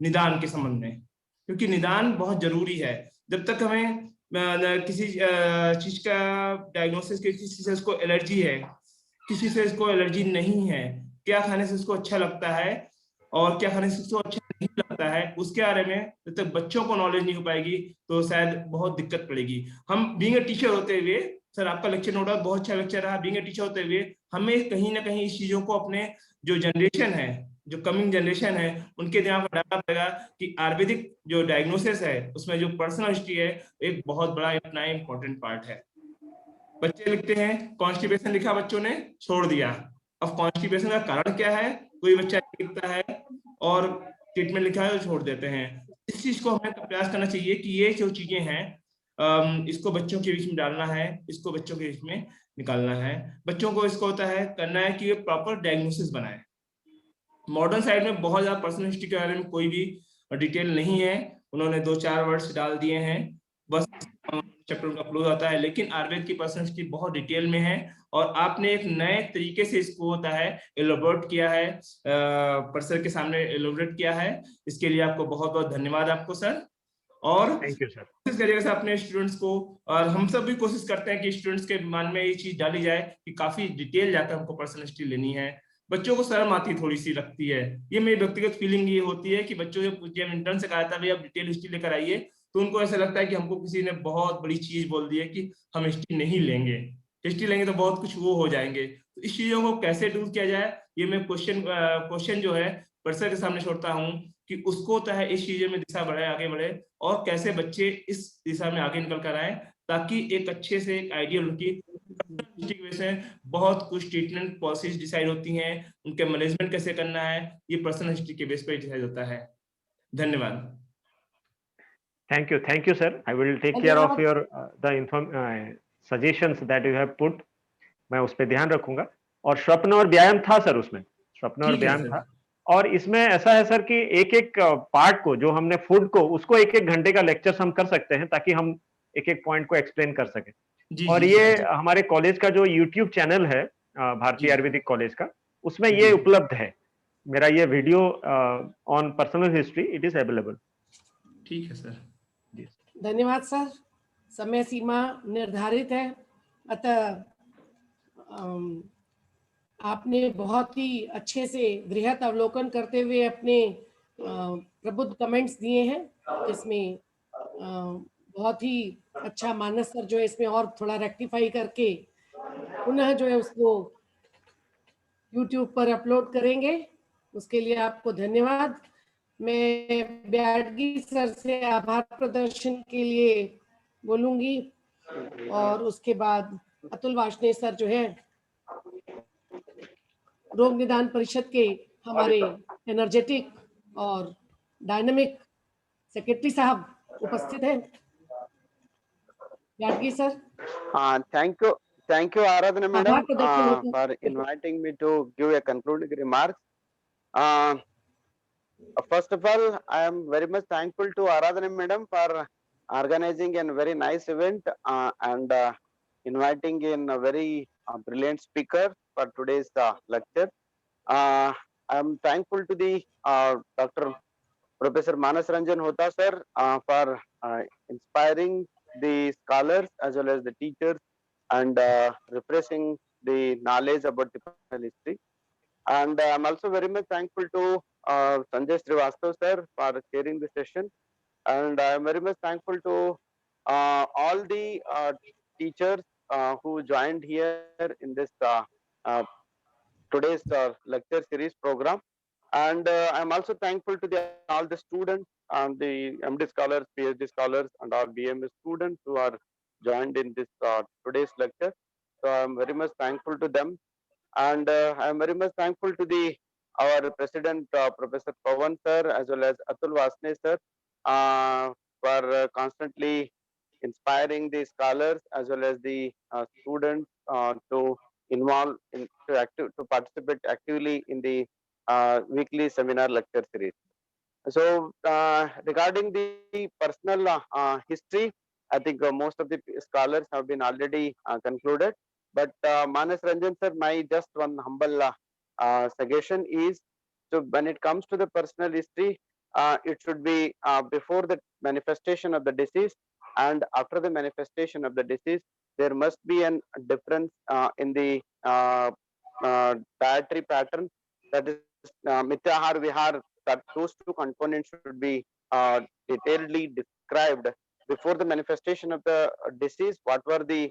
निदान के संबंध में, क्योंकि निदान बहुत जरूरी है। जब तक हमें किसी चीज का डायग्नोसिस, किसी से इसको एलर्जी है, किसी से इसको एलर्जी नहीं है, क्या खाने से इसको अच्छा लगता है और क्या खाने से इसको अच्छा नहीं लगता है, उसके बारे में जब तक बच्चों को नॉलेज नहीं हो पाएगी तो शायद बहुत दिक्कत पड़ेगी। हम बीइंग ए टीचर होते हुए, सर आपका लेक्चर नो डाउट बहुत अच्छा लेक्चर रहा, बीइंग ए टीचर होते हुए हमें कहीं ना कहीं इस चीजों को अपने जो जनरेशन है, जो कमिंग जनरेशन है, उनके दिमाग में डालना पड़ेगा कि आयुर्वेदिक जो डायग्नोसिस है उसमें जो पर्सनल हिस्ट्री है एक बहुत बड़ा अपना इंपॉर्टेंट पार्ट है। बच्चे लिखते हैं कॉन्स्टिपेशन लिखा, बच्चों ने छोड़ दिया। अब कॉन्स्टिपेशन का कारण क्या है, कोई बच्चा लिखता है और ट्रीटमेंट लिखा है तो छोड़ देते हैं। इस चीज को हमें प्रयास करना चाहिए कि ये जो चीजें हैं इसको बच्चों के बीच में डालना है, इसको बच्चों के बीच में निकालना है। बच्चों को इसको होता है करना है कि ये प्रॉपर डायग्नोसिस बनाए। मॉडर्न साइड में बहुत ज्यादा पर्सनल हिस्ट्री के बारे में कोई भी डिटेल नहीं है, उन्होंने 2-4 वर्ड्स डाल दिए हैं, बस चैप्टर उनका क्लोज आता है। लेकिन आयुर्वेद की पर्सनल हिस्ट्री बहुत डिटेल में है, और आपने एक नए तरीके से इसको होता है एलोबरेट किया है, पर्सर के सामने एलोबरेट किया है। इसके लिए आपको बहुत बहुत धन्यवाद आपको सर। और थैंक यू सर। कोशिश करिएगा सर अपने स्टूडेंट्स को, और हम सब भी कोशिश करते हैं कि स्टूडेंट्स के मन में ये चीज डाली जाए कि काफी डिटेल जाकर हमको पर्सनल हिस्ट्री लेनी है, बच्चों को शर्म आती थोड़ी सी लगती है। ये मेरी व्यक्तिगत फीलिंग ये होती है कि बच्चों जब इंटर्न से कहा था भाई आप डिटेल हिस्ट्री लेकर आइए, तो उनको ऐसा लगता है कि हमको किसी ने बहुत बड़ी चीज बोल दी है कि हम हिस्ट्री नहीं लेंगे, हिस्ट्री लेंगे तो बहुत कुछ वो हो जाएंगे। तो इस चीजों को कैसे डील किया जाए, ये मैं क्वेश्चन जो है प्रोफेसर के सामने छोड़ता हूँ कि उसको तो है इस चीजों में दिशा बढ़े, आगे बढ़े, और कैसे बच्चे इस दिशा में आगे निकल कर आए, ताकि एक अच्छे से एक आइडिया उनकी बहुत कुछ ट्रीटमेंट पॉलिसीज डिसाइड होती हैं, उनके मैनेजमेंट कैसे करना है, ये पर्सनल हिस्ट्री के बेस पर डिसाइड होता है। धन्यवाद। Thank you, sir. I will take care of your suggestions that you have put. मैं उस पर ध्यान रखूंगा। और स्वप्न और व्यायाम था सर, उसमें स्वप्न और व्यायाम था। और इसमें ऐसा है सर कि एक एक पार्ट को, जो हमने फूड को, उसको एक एक घंटे का लेक्चर हम कर सकते हैं, ताकि हम एक एक पॉइंट को एक्सप्लेन कर सकें। और ये हमारे कॉलेज का जो यूट्यूब चैनल है भारतीय आयुर्वेदिक कॉलेज का, उसमें ये उपलब्ध है। मेरा ये video on personal history, it is available. ठीक है सर। धन्यवाद सर। समय सीमा निर्धारित है, अतः आपने बहुत ही अच्छे से वृहत अवलोकन करते हुए अपने प्रबुद्ध कमेंट्स दिए हैं। इसमें बहुत ही अच्छा मानस सर जो है इसमें और थोड़ा रेक्टिफाई करके पुनः जो है उसको YouTube पर अपलोड करेंगे, उसके लिए आपको धन्यवाद। मैं ब्याडगी सर से आभार प्रदर्शन के लिए बोलूंगी, और उसके बाद अतुल वार्ष्णेय सर जो है रोग निदान परिषद के हमारे एनर्जेटिक और डायनामिक सेक्रेटरी साहब उपस्थित हैं। Byadgi sir. Thank you Aradhana madam for inviting me to give a concluding remarks. First of all, I am very much thankful to Aradhana madam for organizing a very nice event and inviting in a very brilliant speaker for today's lecture. I am thankful to the Dr. Professor Manas Ranjan Hota sir for inspiring the scholars as well as the teachers and refreshing the knowledge about the personal history. And I'm also very much thankful to Sanjay Srivastava sir for chairing the session. And I'm very much thankful to all the teachers who joined here in this today's lecture series program. And I'm also thankful to all the students and the MD scholars, PhD scholars, and all BMS students who are joined in this today's lecture. So I'm very much thankful to them. And I'm very much thankful to our President, Professor Pawan sir, as well as Atul Vasne sir, for constantly inspiring the scholars as well as the students to involve to participate actively in the weekly seminar lecture series. So regarding the personal history, I think most of the scholars have been already concluded. But Manas Ranjan sir, my just one humble suggestion is, so when it comes to the personal history, it should be before the manifestation of the disease and after the manifestation of the disease. There must be a difference in the dietary pattern, that is Mityahar Vihar, that those two components should be detailedly described before the manifestation of the disease. What were the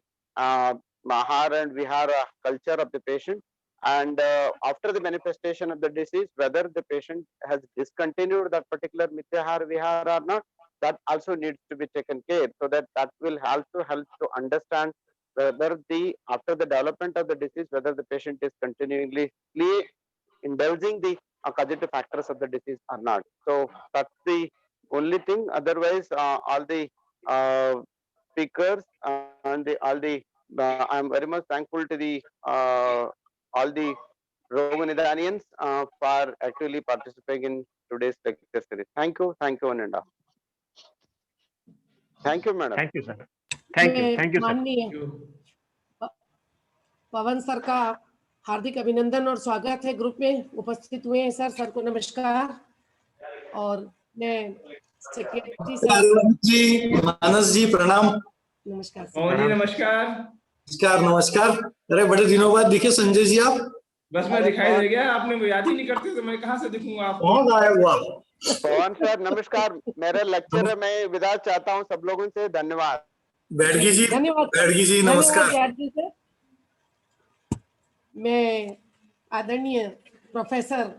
Mahar and Vihara culture of the patient, and after the manifestation of the disease, whether the patient has discontinued that particular Mityahar Vihara or not, that also needs to be taken care, so that will also help to understand whether after the development of the disease, whether the patient is continually indulging the causative factors of the disease or not. So that's the only thing. Otherwise, all the speakers and I'm very much thankful to all the Roganidanians for actually participating in today's lecture series. Thank you, Ananda. Thank you, madam. Thank you, sir. Thank you, sir. माननीय पवन sir का हार्दिक अभिनंदन और स्वागत है। Group में उपस्थित हुए हैं सर को नमस्कार। और मैं सेक्रेटरी जी, मानस जी प्रणाम। नमस्कार जी, नमस्कार। नमस्कार। अरे बड़े दिनों बाद दिखे संजय जी आप। बस मैं दिखाई दे गया, आपने वो याद ही नहीं करते तो मैं कहाँ से दिखूंगा आपको। कौन आया हुआ? पवन सर नमस्कार, मेरा लेक्चर मैं विदा चाहता हूँ सब लोगों से। धन्यवाद। बैडगी जी, धन्यवाद बैडगी जी नमस्कार। विद्यार्थी सर। मैं आदरणीय professor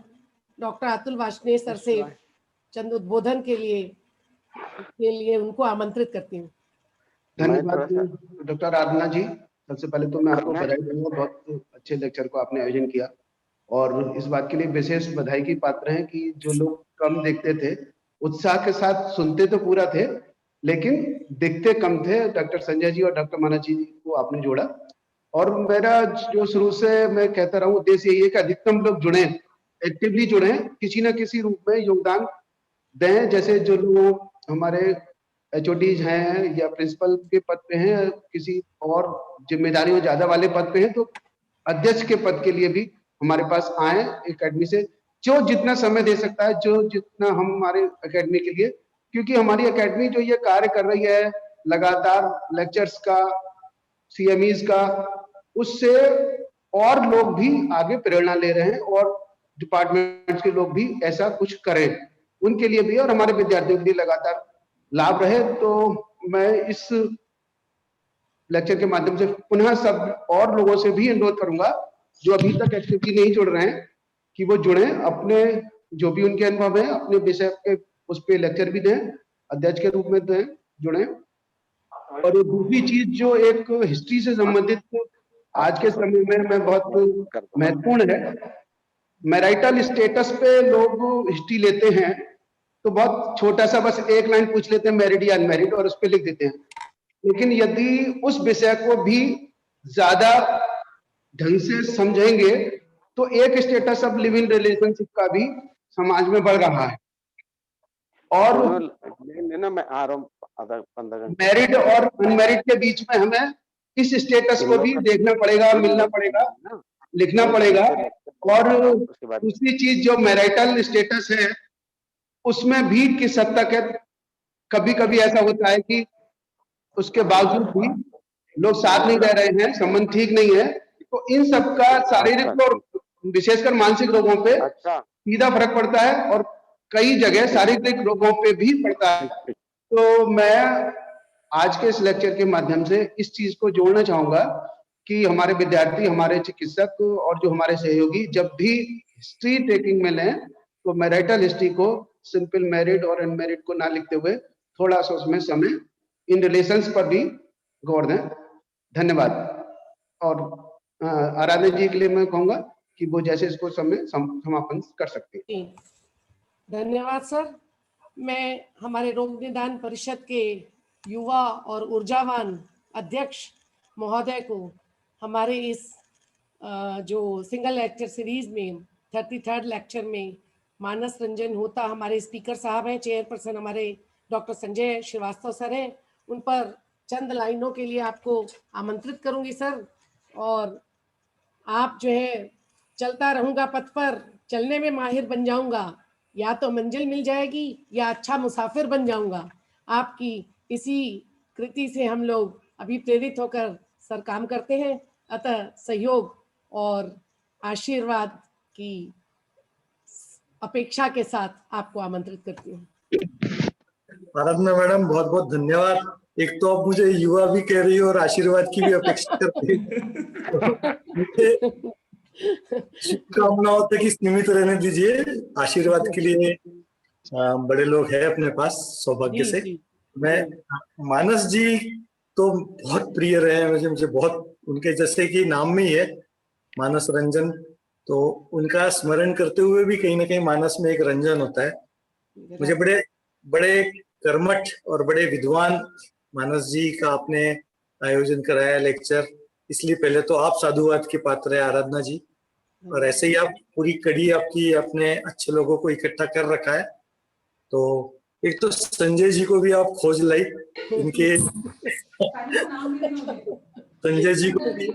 doctor Atul Varshney sir से चंद उद्बोधन के लिए उनको आमंत्रित करती हूँ। धन्यवाद डॉक्टर आराधना जी। सबसे पहले तो मैं आपको बधाई दूंगा, बहुत अच्छे लेक्चर को आपने आयोजन किया और इस बात के लिए विशेष बधाई की पात्र हैं कि जो लोग कम देखते थे उत्साह के साथ सुनते तो पूरा थे लेकिन दिखते कम थे। डॉक्टर संजय जी और डॉक्टर मानस जी को आपने जोड़ा और मेरा जो शुरू से मैं कहता रहा हूँ उद्देश्य यही है कि अधिकतम लोग जुड़े, एक्टिवली जुड़े, किसी न किसी रूप में योगदान दें। जैसे जो लोग हमारे HODs हैं या प्रिंसिपल के पद पे हैं, किसी और जिम्मेदारियों ज्यादा वाले पद पे हैं, तो अध्यक्ष के पद के लिए भी हमारे पास आए एकेडमी से, जो जितना समय दे सकता है, जो जितना हम हमारे एकेडमी के लिए, क्योंकि हमारी एकेडमी जो ये कार्य कर रही है लगातार लेक्चर्स का, CMEs का, उससे और लोग भी आगे प्रेरणा ले रहे हैं और डिपार्टमेंट के लोग भी ऐसा कुछ करें, उनके लिए भी और हमारे विद्यार्थियों के लिए लगातार लाभ रहे। तो मैं इस लेक्चर के माध्यम से पुनः सब और लोगों से भी अनुरोध करूंगा जो अभी तक एक्टिवली नहीं जुड़ रहे हैं कि वो जुड़े, अपने जो भी उनके अनुभव है अपने विषय के उस पे लेक्चर भी दें, अध्यक्ष के रूप में दें, जुड़े। और ये दूसरी चीज जो एक हिस्ट्री से संबंधित आज के समय में बहुत महत्वपूर्ण है, मैरिटल स्टेटस पे लोग हिस्ट्री लेते हैं तो बहुत छोटा सा बस एक लाइन पूछ लेते हैं मैरिड या अनमैरिड और उस पर लिख देते हैं, लेकिन यदि उस विषय को भी ज्यादा ढंग से समझेंगे तो एक status of live in relationship का भी समाज में बढ़ रहा है और मैं आ रहा हूँ 15 घंटे। मैरिड और अनमैरिड के बीच में हमें इस स्टेटस को भी देखना पड़ेगा, मिलना पड़ेगा, लिखना पड़ेगा। और दूसरी चीज जो मैरिटल स्टेटस है उसमें भी किस हद तक है, कभी कभी ऐसा होता है कि उसके बावजूद भी लोग साथ नहीं रह रहे हैं, संबंध ठीक नहीं है, तो इन सबका शारीरिक और विशेषकर मानसिक रोगों पे सीधा फर्क पड़ता है और कई जगह शारीरिक रोगों पे भी पड़ता है। तो मैं आज के इस लेक्चर के माध्यम से इस चीज को जोड़ना चाहूंगा कि हमारे विद्यार्थी, हमारे चिकित्सक और जो हमारे सहयोगी जब भी हिस्ट्री टेकिंग में लें तो मैरिटल हिस्ट्री को सिंपल मैरिड और अनमैरिड को ना लिखते हुए थोड़ा सा उसमें समय इन रिलेशंस पर भी गौर दें। धन्यवाद। और आराधना जी के लिए मैं कहूंगा कि वो जैसे इसको समय समापन कर सकते हैं। धन्यवाद सर। मैं हमारे रोग निदान परिषद के युवा और ऊर्जावान अध्यक्ष महोदय को हमारे इस जो सिंगल लेक्चर सीरीज में 33rd लेक्चर में मानस रंजन होता हमारे स्पीकर साहब हैं, चेयरपर्सन हमारे डॉक्टर संजय श्रीवास्तव सर हैं, उन पर चंद लाइनों के लिए आपको आमंत्रित करूंगी सर। और आप जो है चलता रहूंगा पथ पर, चलने में माहिर बन जाऊंगा, या तो मंजिल मिल जाएगी या अच्छा मुसाफिर बन जाऊंगा। आपकी इसी कृति से हम लोग अभी प्रेरित होकर सर काम करते हैं, अतः सहयोग और आशीर्वाद की अपेक्षा के साथ आपको आमंत्रित करती हूँ। आराधना मैडम बहुत बहुत धन्यवाद। एक तो आप मुझे युवा भी कह रही हो और आशीर्वाद की भी अपेक्षा करती हो। शुभकामनाओं तक ही सीमित रहने दीजिए, आशीर्वाद के लिए बड़े लोग हैं अपने पास सौभाग्य से। मैं मानस जी तो बहुत प्रिय रहे हैं मुझे बहुत, उनके जैसे कि नाम में ही है मानस रंजन, तो उनका स्मरण करते हुए भी कहीं ना कहीं मानस में एक रंजन होता है। मुझे बड़े बड़े कर्मठ और बड़े विद्वान मानस जी का आपने आयोजन कराया लेक्चर, इसलिए पहले तो आप साधुवाद के पात्र है आराधना जी, और ऐसे ही आप पूरी कड़ी आपकी अपने अच्छे लोगों को इकट्ठा कर रखा है। तो एक तो संजय जी को भी आप खोज लाई, इनके संजय जी को भी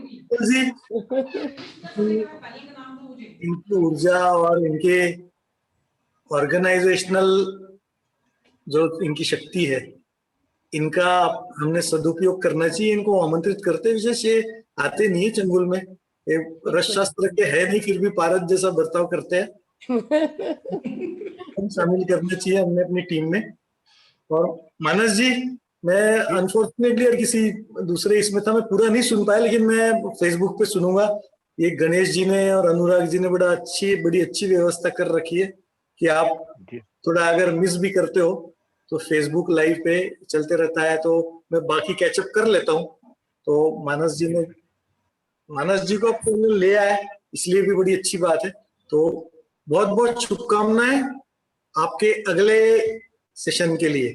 इनकी ऊर्जा और इनके ऑर्गेनाइजेशनल जो इनकी शक्ति है, इनका हमने सदुपयोग करना चाहिए। इनको आमंत्रित करते, विशेष ये आते नहीं है चंगुल में, ये रसशास्त्र के है नहीं, फिर भी पारद जैसा बर्ताव करते हैं। हम शामिल करना चाहिए हमने अपनी टीम में। और मानस जी, मैं अनफॉर्चुनेटली और किसी दूसरे इसमें था, मैं पूरा नहीं सुन पाया, लेकिन मैं फेसबुक पे सुनूंगा। ये गणेश जी ने और अनुराग जी ने बड़ी अच्छी व्यवस्था कर रखी है कि आप थोड़ा अगर मिस भी करते हो तो फेसबुक लाइव पे चलते रहता है, तो मैं बाकी कैचअप कर लेता हूँ। तो मानस जी को आपको ले आए, इसलिए भी बड़ी अच्छी बात है। तो बहुत बहुत शुभकामनाएं आपके अगले सेशन के लिए।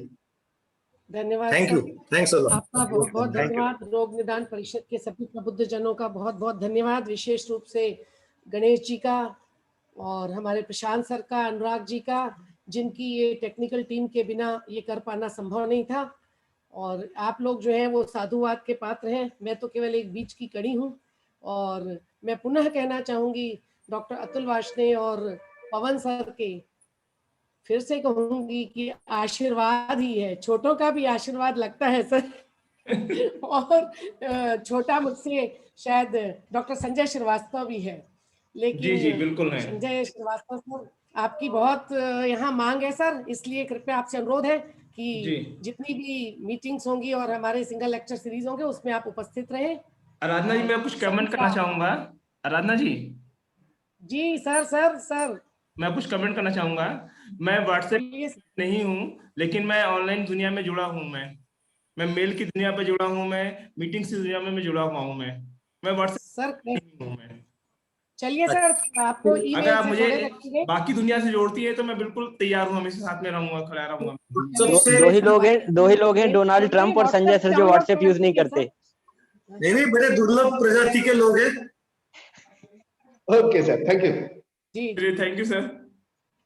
धन्यवाद। Thank you, thanks a lot. आपका बहुत बहुत धन्यवाद। रोग निदान परिषद के सभी प्रबुद्ध जनों का बहुत बहुत धन्यवाद, विशेष रूप से गणेश जी का और हमारे प्रशांत सर का, अनुराग जी का, जिनकी ये टेक्निकल टीम के बिना ये कर पाना संभव नहीं था। और आप लोग जो हैं वो साधुवाद के पात्र हैं, मैं तो केवल एक बीच की कड़ी हूँ। और मैं पुनः कहना चाहूँगी डॉक्टर अतुल वार्ष्णेय और पवन सर के, फिर से कहूंगी कि आशीर्वाद ही है, छोटों का भी आशीर्वाद लगता है सर। और छोटा मुझसे शायद डॉक्टर संजय श्रीवास्तव भी है, लेकिन जी बिल्कुल है। संजय श्रीवास्तव सर, आपकी बहुत यहाँ मांग है सर, इसलिए कृपया आपसे अनुरोध है कि जितनी भी मीटिंग्स होंगी और हमारे सिंगल लेक्चर सीरीज होंगे उसमें आप उपस्थित रहें। आराधना जी, मैं कुछ कमेंट करना चाहूंगा। आराधना जी। जी सर मैं कुछ कमेंट करना चाहूंगा। मैं व्हाट्सएप नहीं हूँ, लेकिन मैं ऑनलाइन दुनिया में जुड़ा हूँ। मैं मेल की दुनिया पे जुड़ा हूँ, मैं मीटिंग की दुनिया में जुड़ा हुआ हूँ। मैं व्हाट्सएप सर नहीं हूँ मैं। चलिए सर, आपको ईमेल अगर आप से मुझे जोड़े रखेंगे। बाकी दुनिया से जोड़ती है तो मैं बिल्कुल तैयार हूँ, हमेशा साथ में रहूंगा, खड़ा रहूंगा। दो ही लोग हैं डोनाल्ड ट्रंप और संजय सर जो व्हाट्सएप यूज नहीं करते। नहीं, बड़े दुर्लभ प्रजाति के लोग हैं। Okay sir, thank you ji, thank you sir.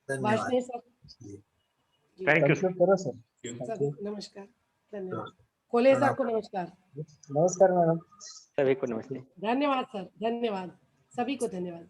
Varshney sir, thank you sir, नमस्कार, धन्यवाद। कोले सर को नमस्कार। नमस्कार मैडम। सभी को नमस्ते। धन्यवाद सर, धन्यवाद, सभी को धन्यवाद।